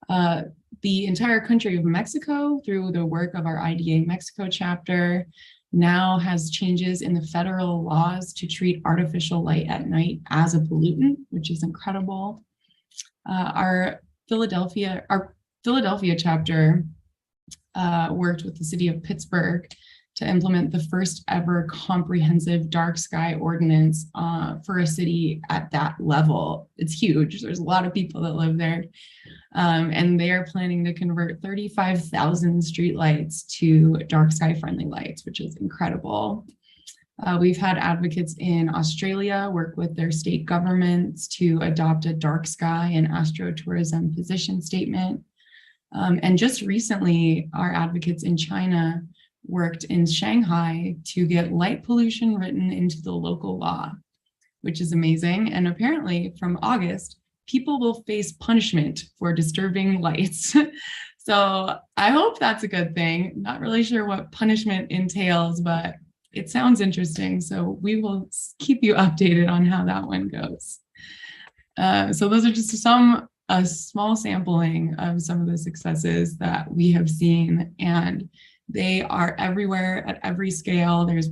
The entire country of Mexico, through the work of our IDA Mexico chapter, now has changes in the federal laws to treat artificial light at night as a pollutant, which is incredible. Our Philadelphia chapter worked with the city of Pittsburgh to implement the first ever comprehensive dark sky ordinance for a city at that level. It's huge. There's a lot of people that live there. And they are planning to convert 35,000 streetlights to dark sky friendly lights, which is incredible. We've had advocates in Australia work with their state governments to adopt a dark sky and astrotourism position statement. And just recently, our advocates in China worked in Shanghai to get light pollution written into the local law, which is amazing. And apparently from August, people will face punishment for disturbing lights. So I hope that's a good thing. Not really sure what punishment entails, but it sounds interesting. So we will keep you updated on how that one goes. So those are just a small sampling of some of the successes that we have seen, and they are everywhere at every scale. There's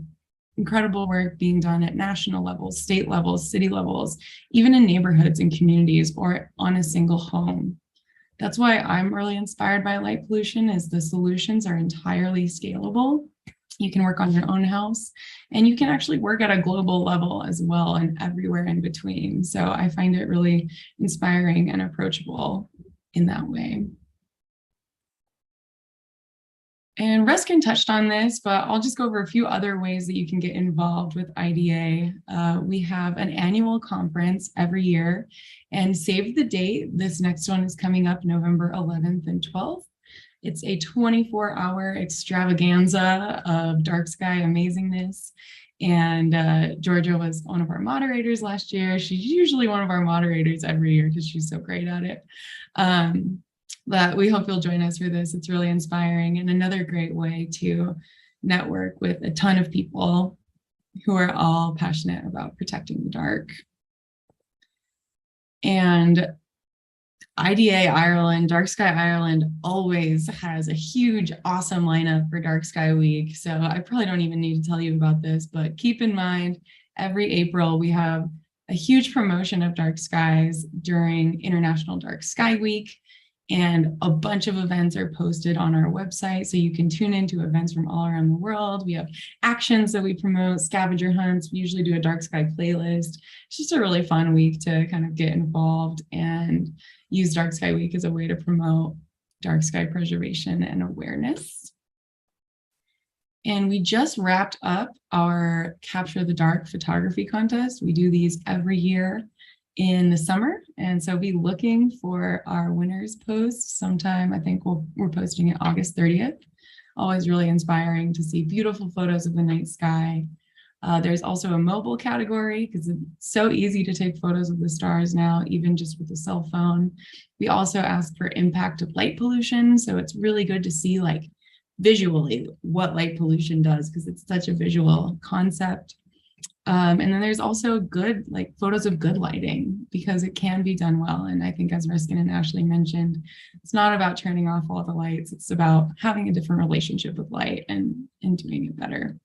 incredible work being done at national levels, state levels, city levels, even in neighborhoods and communities or on a single home. That's why I'm really inspired by light pollution, is the solutions are entirely scalable. You can work on your own house, and you can actually work at a global level as well, and everywhere in between. So I find it really inspiring and approachable in that way. And Ruskin touched on this, but I'll just go over a few other ways that you can get involved with IDA. We have an annual conference every year, and save the date. This next one is coming up November 11th and 12th. It's a 24-hour extravaganza of dark sky amazingness. And Georgia was one of our moderators last year. She's usually one of our moderators every year because she's so great at it. But we hope you'll join us for this. It's really inspiring and another great way to network with a ton of people who are all passionate about protecting the dark. And IDA Ireland, Dark Sky Ireland always has a huge, awesome lineup for Dark Sky Week. So I probably don't even need to tell you about this, but keep in mind, every April we have a huge promotion of dark skies during International Dark Sky Week. And a bunch of events are posted on our website, so you can tune into events from all around the world. We have actions that we promote, scavenger hunts. We usually do a dark sky playlist. It's just a really fun week to kind of get involved and use Dark Sky Week as a way to promote dark sky preservation and awareness. And we just wrapped up our Capture the Dark photography contest. We do these every year in the summer, and so be looking for our winners post sometime. I think we're posting it August 30th. Always really inspiring to see beautiful photos of the night sky. There's also a mobile category because it's so easy to take photos of the stars now, even just with a cell phone. We also ask for impact of light pollution, so it's really good to see like visually what light pollution does because it's such a visual concept. And then there's also good, like photos of good lighting because it can be done well. And I think as Ruskin and Ashley mentioned, it's not about turning off all the lights. It's about having a different relationship with light and doing it better.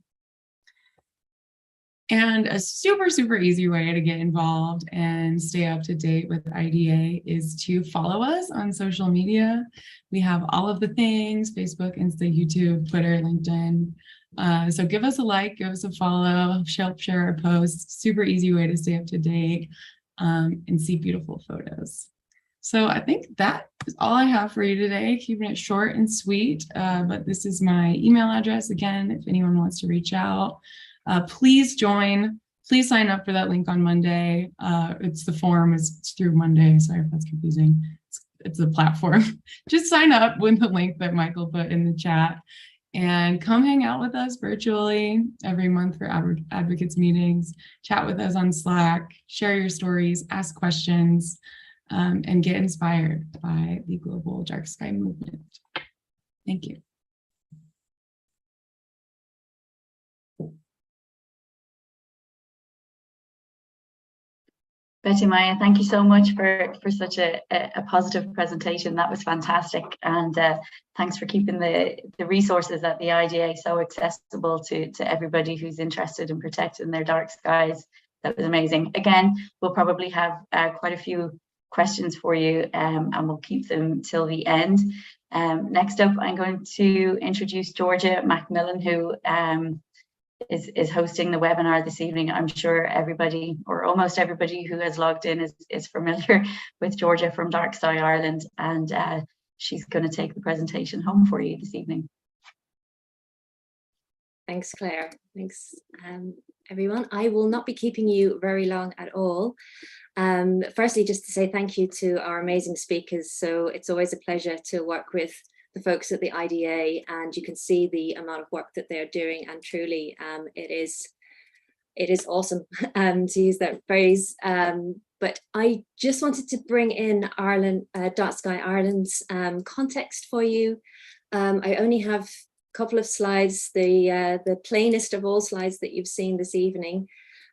And a super, super easy way to get involved and stay up to date with IDA is to follow us on social media. We have all of the things: Facebook, Insta, YouTube, Twitter, LinkedIn. So give us a like, give us a follow, share our posts. Super easy way to stay up to date and see beautiful photos. So I think that is all I have for you today, keeping it short and sweet. But this is my email address again, if anyone wants to reach out. Please join. Please sign up for that link on Monday. It's the form, it's through Monday. Sorry if that's confusing. It's a platform. Just sign up with the link that Michael put in the chat and come hang out with us virtually every month for advocates meetings, chat with us on Slack, share your stories, ask questions, and get inspired by the global dark sky movement. Thank you. Betty, Maya, thank you so much for such a positive presentation. That was fantastic. And thanks for keeping the resources at the IDA so accessible to everybody who's interested in protecting their dark skies. That was amazing. Again, we'll probably have quite a few questions for you and we'll keep them till the end. Next up, I'm going to introduce Georgia MacMillan, who is hosting the webinar this evening. I'm sure everybody, or almost everybody who has logged in is familiar with Georgia from Dark Sky Ireland, and she's going to take the presentation home for you this evening. Thanks, Claire. Thanks, everyone. I will not be keeping you very long at all. Firstly, just to say thank you to our amazing speakers. So it's always a pleasure to work with the folks at the IDA, and you can see the amount of work that they're doing, and truly it is awesome to use that phrase. But I just wanted to bring in Ireland, Dark Sky Ireland's context for you. I only have a couple of slides, the plainest of all slides that you've seen this evening.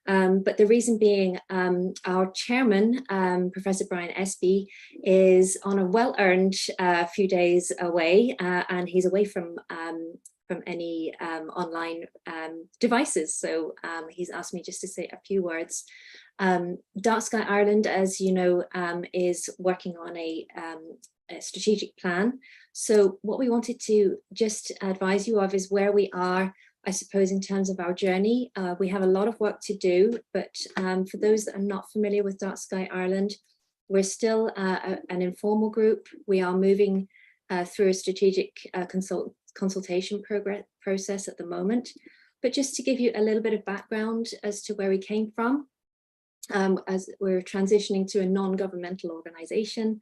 But the reason being, our chairman, Professor Brian Espy, is on a well-earned few days away, and he's away from any online devices. So he's asked me just to say a few words. Dark Sky Ireland, as you know, is working on a strategic plan. So what we wanted to just advise you of is where we are, I suppose, in terms of our journey. We have a lot of work to do, but for those that are not familiar with Dark Sky Ireland, we're still an informal group. We are moving through a strategic consultation process at the moment. But just to give you a little bit of background as to where we came from, as we're transitioning to a non-governmental organization.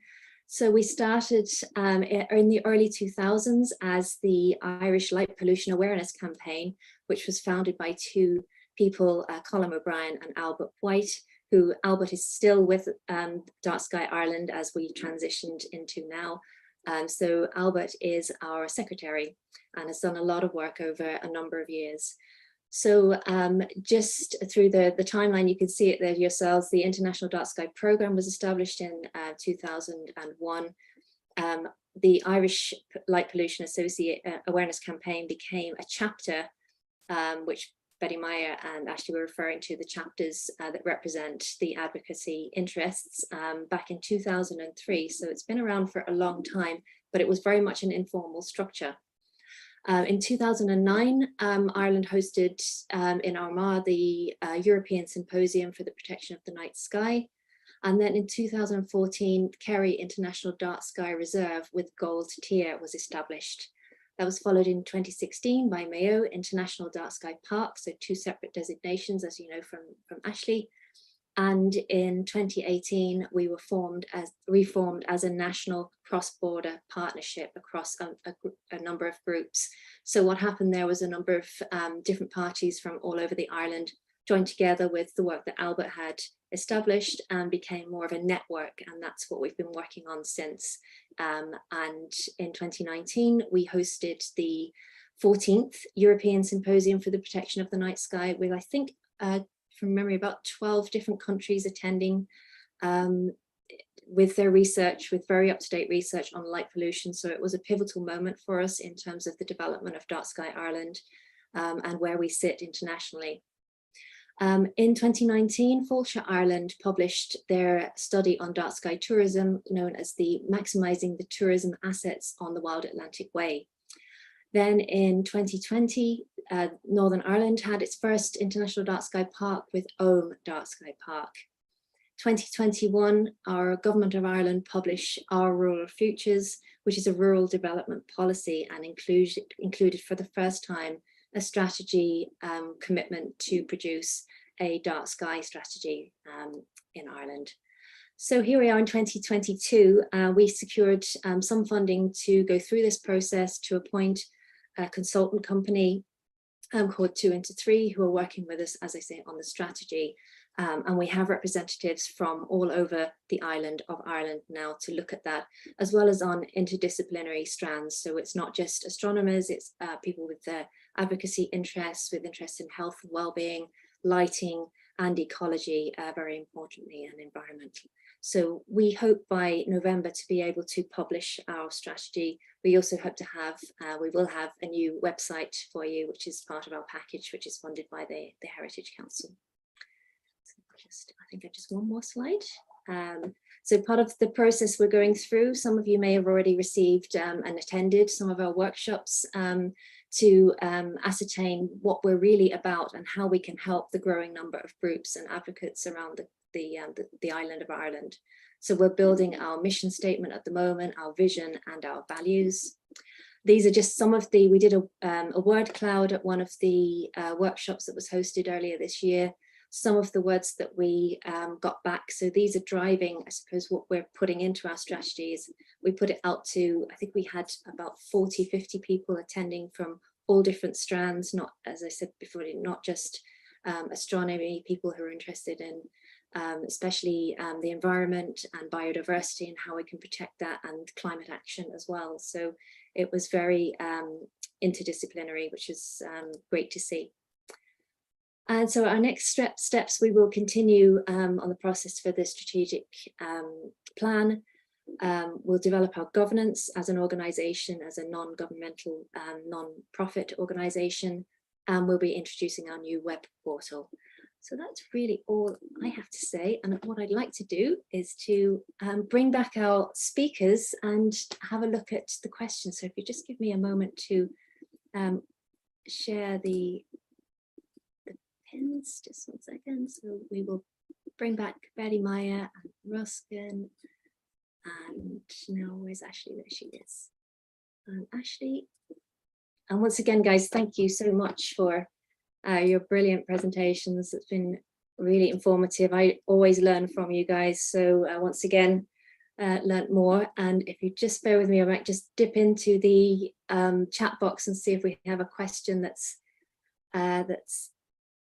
So we started in the early 2000s as the Irish Light Pollution Awareness Campaign, which was founded by two people, Colin O'Brien and Albert White, who Albert is still with Dark Sky Ireland as we transitioned into now. So Albert is our secretary and has done a lot of work over a number of years. So just through the timeline, you can see it there yourselves. The International Dark Sky Programme was established in 2001. The Irish Light Pollution Awareness Campaign became a chapter which Betty Meyer and Ashley were referring to, the chapters that represent the advocacy interests back in 2003. So it's been around for a long time, but it was very much an informal structure. In 2009, Ireland hosted in Armagh the European Symposium for the Protection of the Night Sky. And then in 2014, Kerry International Dark Sky Reserve with gold tier was established. That was followed in 2016 by Mayo International Dark Sky Park, so 2 separate designations, as you know from Ashley. And in 2018, we were reformed as a national cross-border partnership across a number of groups. So what happened there was a number of different parties from all over the island joined together with the work that Albert had established and became more of a network. And that's what we've been working on since. And in 2019, we hosted the 14th European Symposium for the Protection of the Night Sky with, I think, from memory, about 12 different countries attending with their research, with very up-to-date research on light pollution. So it was a pivotal moment for us in terms of the development of Dark Sky Ireland and where we sit internationally. In 2019, Fáilte Ireland published their study on dark sky tourism, known as the Maximising the Tourism Assets on the Wild Atlantic Way. Then in 2020, Northern Ireland had its first International Dark Sky Park with Om Dark Sky Park. 2021, our Government of Ireland published Our Rural Futures, which is a rural development policy and included for the first time a strategy commitment to produce a dark sky strategy in Ireland. So here we are in 2022, we secured some funding to go through this process, to appoint a consultant company called 2 into 3, who are working with us, as I say, on the strategy. And we have representatives from all over the island of Ireland now to look at that, as well as on interdisciplinary strands. So it's not just astronomers, it's people with advocacy interests, with interest in health and well-being, lighting and ecology, very importantly, and environment. So we hope by November to be able to publish our strategy. We also hope to have, we will have a new website for you, which is part of our package, which is funded by the Heritage Council. I think I just one more slide. So part of the process we're going through, some of you may have already received and attended some of our workshops to ascertain what we're really about and how we can help the growing number of groups and advocates around the island of Ireland. So we're building our mission statement at the moment, our vision and our values. These are just some of we did a word cloud at one of the workshops that was hosted earlier this year. Some of the words that we got back. So these are driving, I suppose, what we're putting into our strategies. We put it out to, I think we had about 40, 50 people attending from all different strands, not, as I said before, not just astronomy, people who are interested in especially the environment and biodiversity and how we can protect that, and climate action as well. So it was very interdisciplinary, which is great to see. And so our next steps, we will continue on the process for the strategic plan. We'll develop our governance as an organisation, as a non-governmental, non-profit organisation, and we'll be introducing our new web portal. So that's really all I have to say. And what I'd like to do is to bring back our speakers and have a look at the questions. So if you just give me a moment to share the pins, just 1 second. So we will bring back Betty Meyer and Ruskin. And now where's Ashley? There she is. Ashley. And once again, guys, thank you so much for your brilliant presentations. It's been really informative. I always learn from you guys. So once again, learned more. And if you just bear with me, I might just dip into the chat box and see if we have a question that's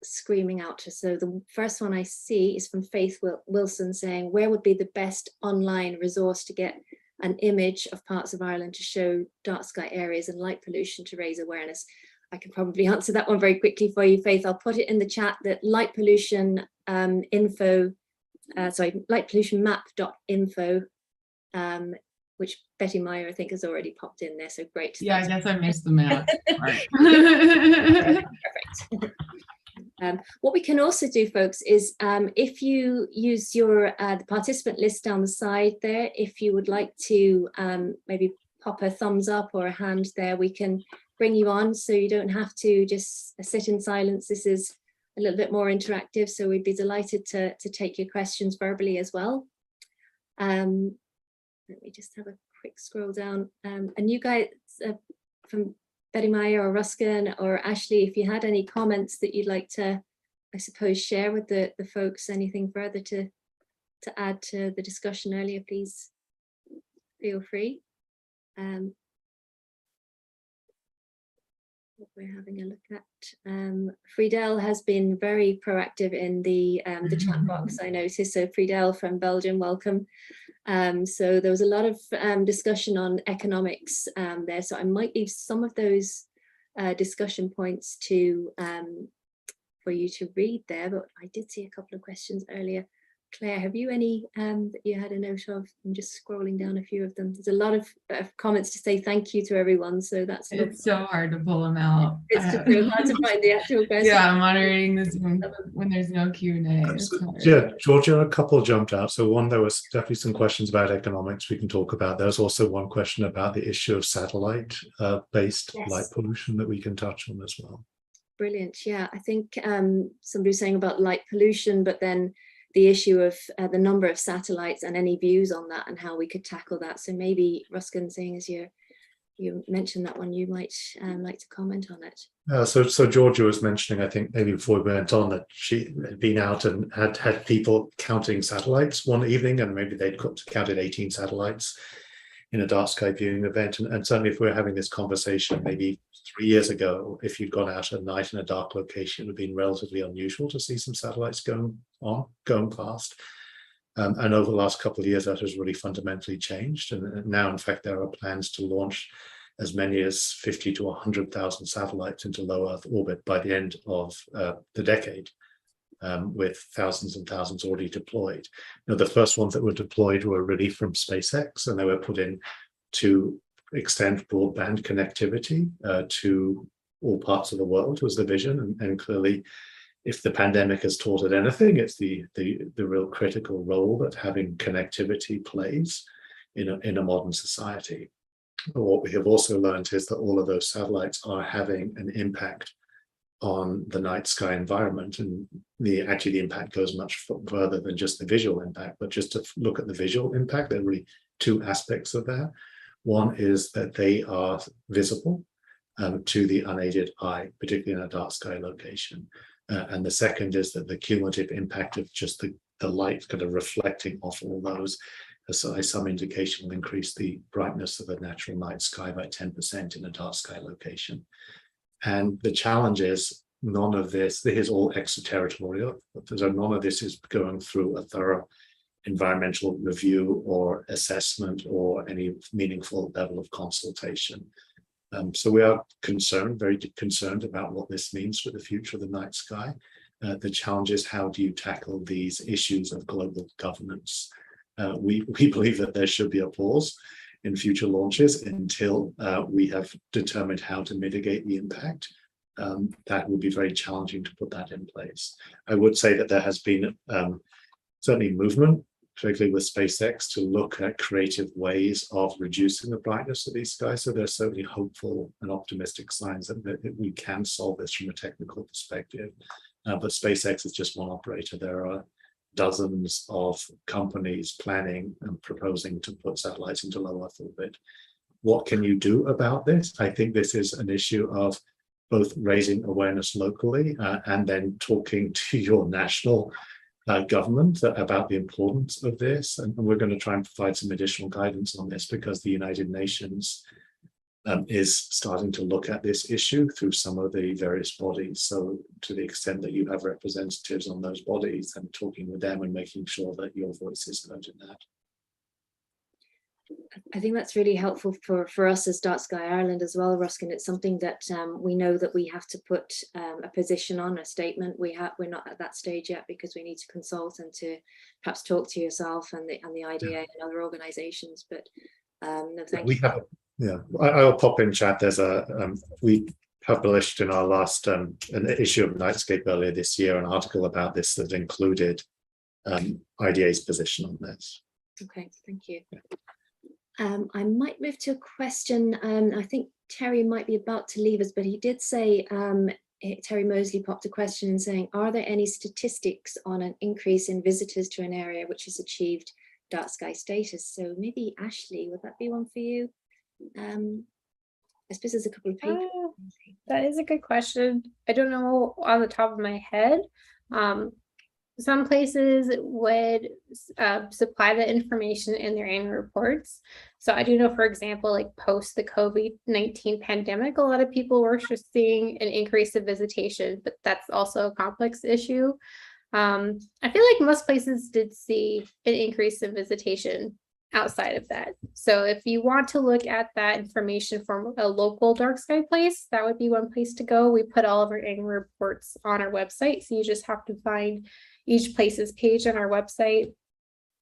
screaming out to us. So the first one I see is from Faith Wilson saying, where would be the best online resource to get an image of parts of Ireland to show dark sky areas and light pollution to raise awareness? I can probably answer that one very quickly for you, Faith. I'll put it in the chat that light pollution lightpollutionmap.info, which Betty Meyer, I think, has already popped in there. So great. Yeah, I guess I missed the map. Perfect. What we can also do, folks, is if you use your the participant list down the side there, if you would like to maybe pop a thumbs up or a hand there, we can bring you on so you don't have to just sit in silence. This is a little bit more interactive, so we'd be delighted to take your questions verbally as well. Let me just have a quick scroll down. And you guys from Betty Meyer or Ruskin or Ashley, if you had any comments that you'd like to, I suppose, share with the folks, anything further to add to the discussion earlier, please feel free. What we're having a look at. Friedel has been very proactive in the chat box, I noticed. So Friedel from Belgium, welcome. So there was a lot of discussion on economics there. So I might leave some of those discussion points to for you to read there, but I did see a couple of questions earlier. Claire, have you any that you had a note of? I'm just scrolling down a few of them. There's a lot of comments to say thank you to everyone. So that's it's so hard to pull them out. It's just so hard to find the actual question. Yeah, I'm moderating this when there's no Q&A. Yeah, Georgia, a couple jumped out. So one, there was definitely some questions about economics we can talk about. There's also one question about the issue of satellite based light pollution that we can touch on as well. Brilliant. Yeah, I think somebody was saying about light pollution, but then the issue of the number of satellites and any views on that and how we could tackle that. So maybe Ruskin, seeing as you mentioned that one, you might like to comment on it. So Georgia was mentioning, I think maybe before we went on, that she had been out and had people counting satellites one evening, and maybe they'd counted 18 satellites in a dark sky viewing event. And certainly if we're having this conversation maybe 3 years ago, if you'd gone out at night in a dark location, it would have been relatively unusual to see some satellites going past. And over the last couple of years, that has really fundamentally changed. And now, in fact, there are plans to launch as many as 50 to 100,000 satellites into low Earth orbit by the end of the decade, with thousands and thousands already deployed. Now, the first ones that were deployed were really from SpaceX, and they were put in to extend broadband connectivity to all parts of the world was the vision. And clearly, if the pandemic has taught it anything, it's the real critical role that having connectivity plays in a modern society. But what we have also learned is that all of those satellites are having an impact on the night sky environment, and actually the impact goes much further than just the visual impact. But just to look at the visual impact, there are really two aspects of that. One is that they are visible to the unaided eye, particularly in a dark sky location. And the second is that the cumulative impact of just the light kind of reflecting off all those has some indication will increase the brightness of the natural night sky by 10% in a dark sky location. And the challenge is none of this is all extraterritorial. So none of this is going through a thorough environmental review or assessment or any meaningful level of consultation. So we are very concerned about what this means for the future of the night sky. The challenge is, how do you tackle these issues of global governance? We believe that there should be a pause in future launches until we have determined how to mitigate the impact. That will be very challenging to put that in place. I would say that there has been certainly movement, particularly with SpaceX, to look at creative ways of reducing the brightness of these skies. So there's certainly hopeful and optimistic signs that we can solve this from a technical perspective. But SpaceX is just one operator. There are dozens of companies planning and proposing to put satellites into low Earth orbit. What can you do about this? I think this is an issue of both raising awareness locally and then talking to your national government about the importance of this. And we're going to try and provide some additional guidance on this, because the United Nations is starting to look at this issue through some of the various bodies. So to the extent that you have representatives on those bodies, and talking with them and making sure that your voice is heard in that. I think that's really helpful for us as Dark Sky Ireland as well, Ruskin. It's something that we know that we have to put a position on, a statement. We're not at that stage yet, because we need to consult and to perhaps talk to yourself and the IDA and other organisations. But no, thank you. Yeah, I'll pop in chat. There's we published in our last an issue of Nightscape earlier this year, an article about this that included IDA's position on this. Okay, thank you. I might move to a question. I think Terry might be about to leave us, but he did say, Terry Mosley popped a question in saying, are there any statistics on an increase in visitors to an area which has achieved dark sky status? So maybe Ashley, would that be one for you? I suppose there's a couple of people. That is a good question. I don't know on the top of my head. Some places would supply the information in their annual reports. So I do know, for example, like post the COVID-19 pandemic, a lot of people were just seeing an increase of visitation, but that's also a complex issue. I feel like most places did see an increase in visitation outside of that. So if you want to look at that information from a local dark sky place, that would be one place to go. We put all of our annual reports on our website, so you just have to find each place's page on our website.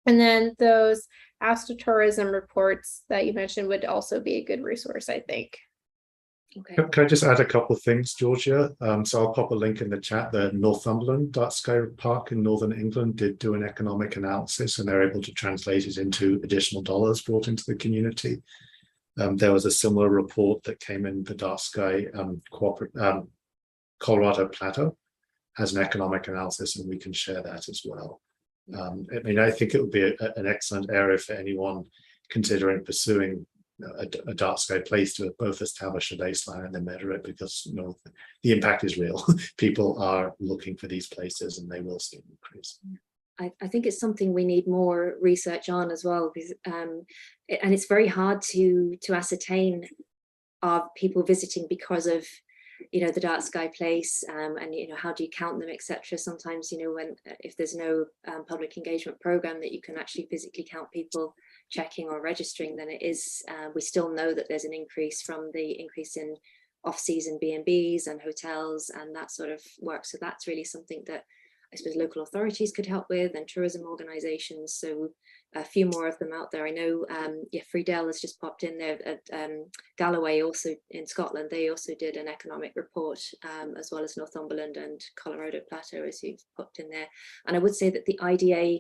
And then those astrotourism reports that you mentioned would also be a good resource, I think. Okay. Can I just add a couple of things, Georgia? So I'll pop a link in the chat. The Northumberland Dark Sky Park in Northern England did do an economic analysis, and they're able to translate it into additional dollars brought into the community. There was a similar report that came in the Dark Sky Colorado Plateau has an economic analysis, and we can share that as well. I mean, I think it would be an excellent area for anyone considering pursuing a dark sky place to both establish a baseline and then measure it, because you know the impact is real. People are looking for these places, and they will see an increase. I think it's something we need more research on as well, because and it's very hard to ascertain are people visiting because of, you know, the dark sky place, and you know, how do you count them, etc. Sometimes, you know, when if there's no public engagement program that you can actually physically count people checking or registering, then it is we still know that there's an increase from the increase in off-season B&Bs and hotels and that sort of work. So that's really something that I suppose local authorities could help with, and tourism organizations. So a few more of them out there. I know yeah, Friedel has just popped in there at Galloway, also in Scotland. They also did an economic report, as well as Northumberland and Colorado Plateau, as you've popped in there. And I would say that the IDA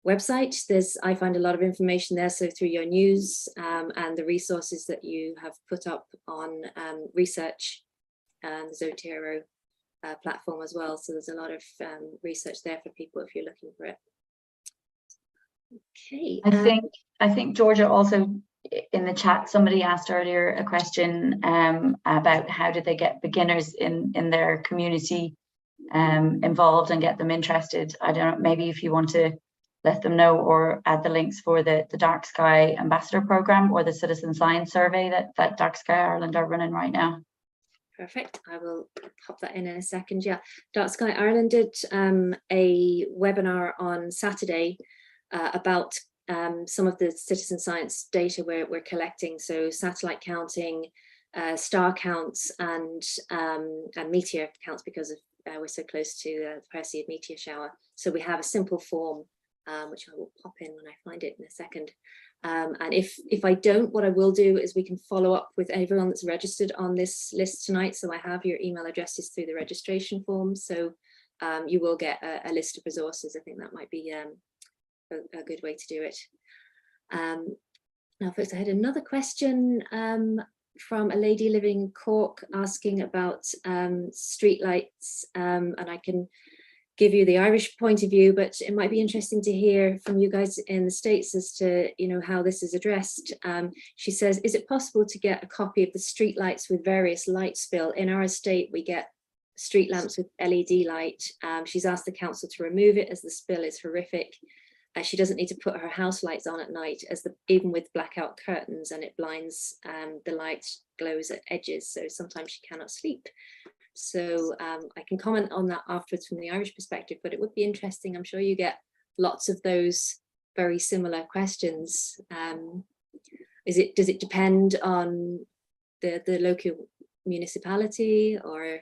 website, I find a lot of information there. So through your news and the resources that you have put up on research and the Zotero platform as well. So there's a lot of research there for people if you're looking for it. Okay. I think Georgia, also in the chat, somebody asked earlier a question about how do they get beginners in their community involved and get them interested. I don't know, maybe if you want to let them know or add the links for the Dark Sky Ambassador Programme or the Citizen Science Survey that Dark Sky Ireland are running right now. Perfect. I will pop that in a second. Yeah, Dark Sky Ireland did a webinar on Saturday about some of the citizen science data we're collecting. So satellite counting, star counts, and meteor counts, because of, we're so close to the Perseid meteor shower. So we have a simple form, which I will pop in when I find it in a second. And if I don't, what I will do is we can follow up with everyone that's registered on this list tonight. So I have your email addresses through the registration form. So you will get a list of resources. I think that might be a good way to do it. Now, folks, I had another question from a lady living in Cork asking about streetlights, and I can give you the Irish point of view, but it might be interesting to hear from you guys in the States as to, you know, how this is addressed. She says, is it possible to get a copy of the street lights with various light spill? In our estate, we get street lamps with LED light. She's asked the council to remove it as the spill is horrific. She doesn't need to put her house lights on at night, as even with blackout curtains, and it blinds, the light glows at edges, so sometimes she cannot sleep. So I can comment on that afterwards from the Irish perspective, but it would be interesting. I'm sure you get lots of those very similar questions. Does it depend on the local municipality, or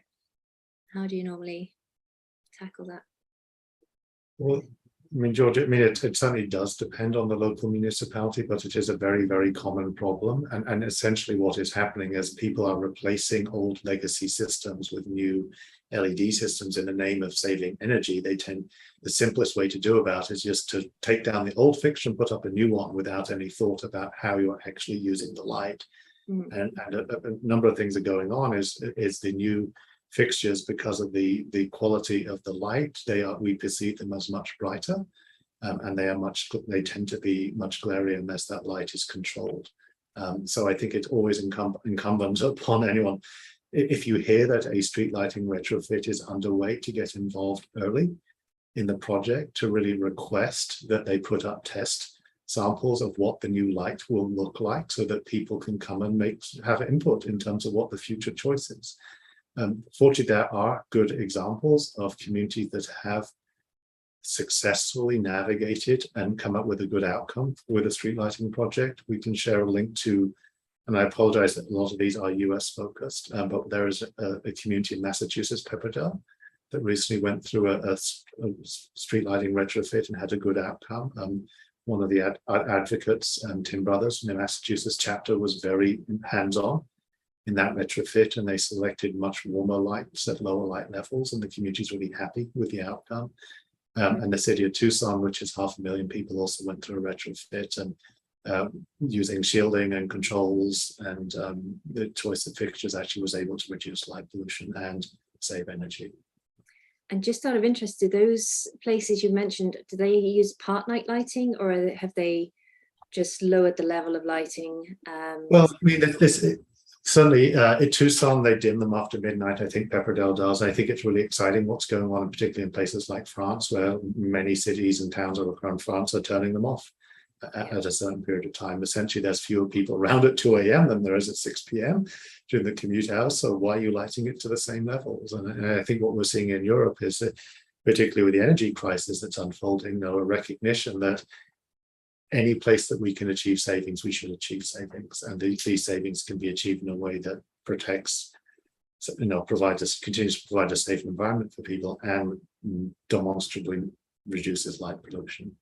how do you normally tackle that? Well, mean, Georgia, I mean, it certainly does depend on the local municipality, but it is a very, very common problem. And essentially what is happening is people are replacing old legacy systems with new LED systems in the name of saving energy. The simplest way to do about it is just to take down the old fixture and put up a new one without any thought about how you're actually using the light. And a number of things are going on is the new fixtures, because of the quality of the light, we perceive them as much brighter, and they tend to be much glarier unless that light is controlled. So I think it's always incumbent upon anyone, if you hear that a street lighting retrofit is underway, to get involved early in the project, to really request that they put up test samples of what the new light will look like, so that people can come and have input in terms of what the future choice is. Fortunately, there are good examples of communities that have successfully navigated and come up with a good outcome with a street lighting project. We can share a link to, and I apologize that a lot of these are US focused, but there is a community in Massachusetts, Pepperdale, that recently went through a street lighting retrofit and had a good outcome. One of the advocates, Tim Brothers from the Massachusetts chapter, was very hands-on in that retrofit, and they selected much warmer lights at lower light levels, and the community is really happy with the outcome. And the city of Tucson, which has 500,000 people, also went through a retrofit, and using shielding and controls and the choice of fixtures actually was able to reduce light pollution and save energy. And just out of interest, do those places you mentioned, do they use part night lighting, or have they just lowered the level of lighting? Well, I mean, certainly in Tucson, they dim them after midnight. I think Pepperdale does. I think it's really exciting what's going on, particularly in places like France, where many cities and towns around France are turning them off at a certain period of time. Essentially, there's fewer people around at 2 a.m. than there is at 6 p.m. during the commute hours. So why are you lighting it to the same levels? And I think what we're seeing in Europe is that, particularly with the energy crisis that's unfolding, a recognition that any place that we can achieve savings, we should achieve savings, and these savings can be achieved in a way that protects, continues to provide a safe environment for people and demonstrably reduces light pollution.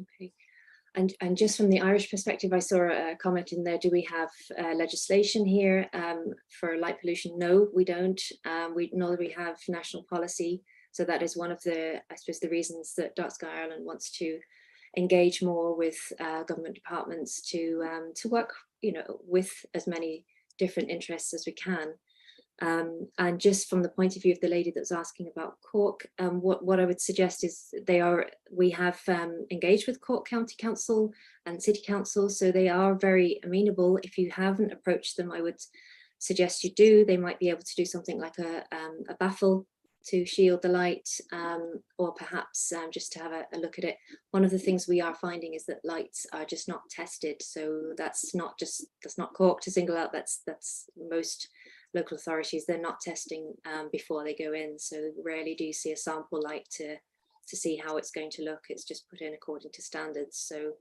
Okay, and just from the Irish perspective, I saw a comment in there. Do we have legislation here for light pollution? No, we don't. Nor do we have national policy. So that is one of the, I suppose, the reasons that Dark Sky Ireland wants to engage more with government departments to work, with as many different interests as we can. And just from the point of view of the lady that was asking about Cork, what I would suggest is we have engaged with Cork County Council and City Council, so they are very amenable. If you haven't approached them, I would suggest you do. They might be able to do something like a baffle to shield the light, or perhaps just to have a look at it. One of the things we are finding is that lights are just not tested. So that's not Cork to single out, that's most local authorities. They're not testing before they go in. So rarely do you see a sample light to see how it's going to look. It's just put in according to standards. So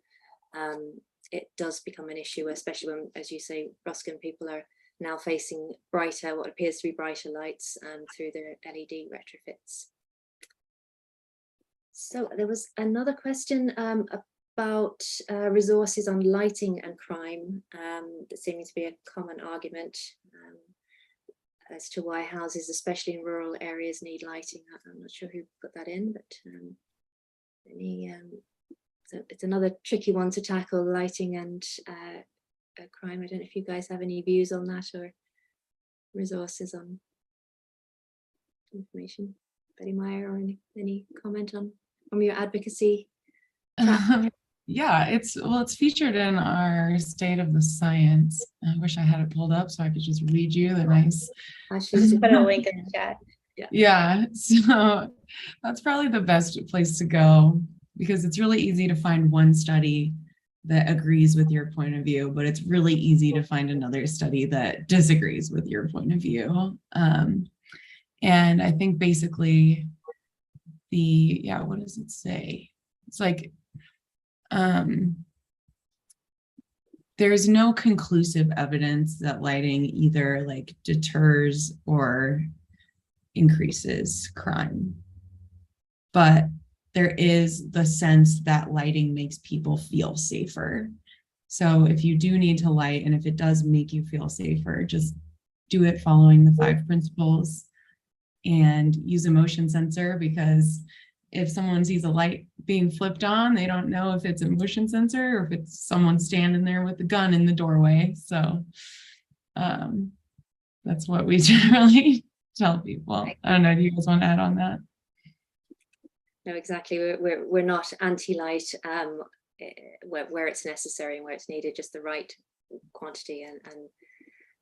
it does become an issue, especially when, as you say, Ruskin, people are now facing brighter, what appears to be brighter lights through their LED retrofits. So there was another question about resources on lighting and crime. That seems to be a common argument as to why houses, especially in rural areas, need lighting. I'm not sure who put that in, but so it's another tricky one to tackle, lighting and crime. I don't know if you guys have any views on that or resources on information. Betty Meyer, or any comment from your advocacy track? Yeah, it's featured in our State of the Science. I wish I had it pulled up so I could just read you the nice. Just put a link in the chat. Yeah, so that's probably the best place to go, because it's really easy to find one study that agrees with your point of view, but it's really easy to find another study that disagrees with your point of view. And I think basically what does it say? It's like, there's no conclusive evidence that lighting either like deters or increases crime. But there is the sense that lighting makes people feel safer. So if you do need to light, and if it does make you feel safer, just do it following the 5 principles and use a motion sensor, because if someone sees a light being flipped on, they don't know if it's a motion sensor or if it's someone standing there with a gun in the doorway. So that's what we generally tell people. I don't know, do you guys want to add on that? No, exactly. We're not anti-light where it's necessary and where it's needed, just the right quantity and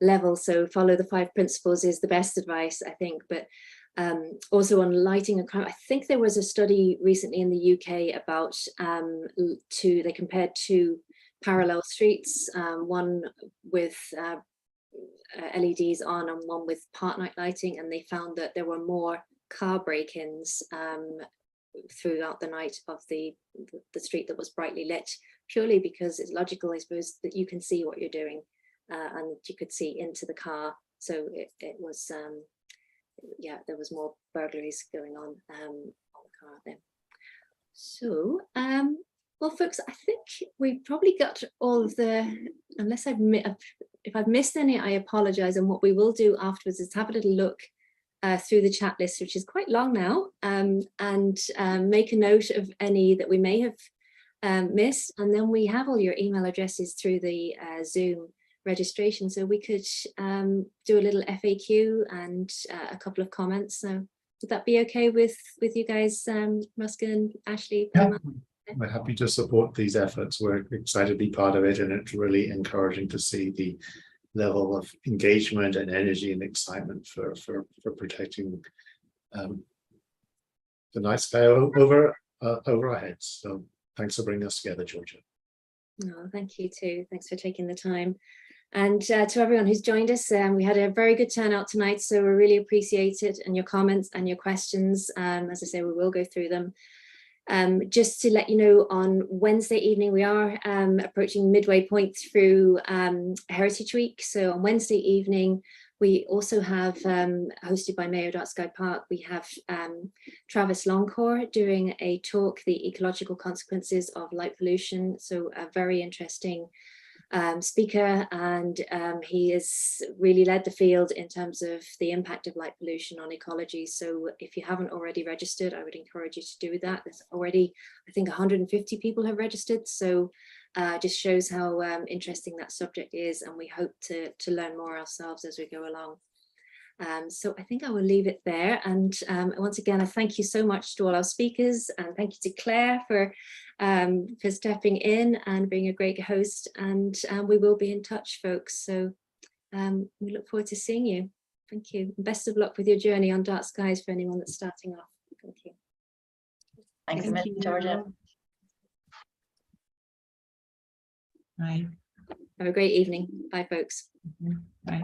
level. So follow the 5 principles is the best advice, I think. But also on lighting and crime, I think there was a study recently in the UK about they compared 2 parallel streets, one with LEDs on and one with part night lighting, and they found that there were more car break-ins throughout the night of the street that was brightly lit, purely because it's logical, I suppose, that you can see what you're doing and you could see into the car. So it was yeah, there was more burglaries going on the car then. So well, folks, I think we've probably got all of the, unless if I've missed any, I apologize. And what we will do afterwards is have a little look through the chat list, which is quite long now, and make a note of any that we may have missed. And then we have all your email addresses through the Zoom registration, so we could do a little FAQ and a couple of comments. So would that be okay with you guys, Ruskin, Ashley? Yeah, we're happy to support these efforts. We're excited to be part of it, and it's really encouraging to see the level of engagement and energy and excitement for protecting the night sky over our heads. So thanks for bringing us together, Georgia. No, thank you too. Thanks for taking the time. And to everyone who's joined us, we had a very good turnout tonight, so we really appreciate it, and your comments and your questions. As I say, we will go through them. Just to let you know, on Wednesday evening, we are approaching midway point through Heritage Week. So on Wednesday evening, we also have, hosted by Mayo Dark Sky Park, we have Travis Longcore doing a talk, The Ecological Consequences of Light Pollution. So a very interesting speaker, and he has really led the field in terms of the impact of light pollution on ecology. So if you haven't already registered, I would encourage you to do that. There's already, I think, 150 people have registered, so just shows how interesting that subject is, and we hope to learn more ourselves as we go along. So I think I will leave it there, and once again I thank you so much to all our speakers, and thank you to Claire for stepping in and being a great host, and we will be in touch, folks. So we look forward to seeing you. Thank you. Best of luck with your journey on Dark Skies for anyone that's starting off. Thank you. Thanks a million, Georgia. Bye. Have a great evening. Bye, folks. Bye.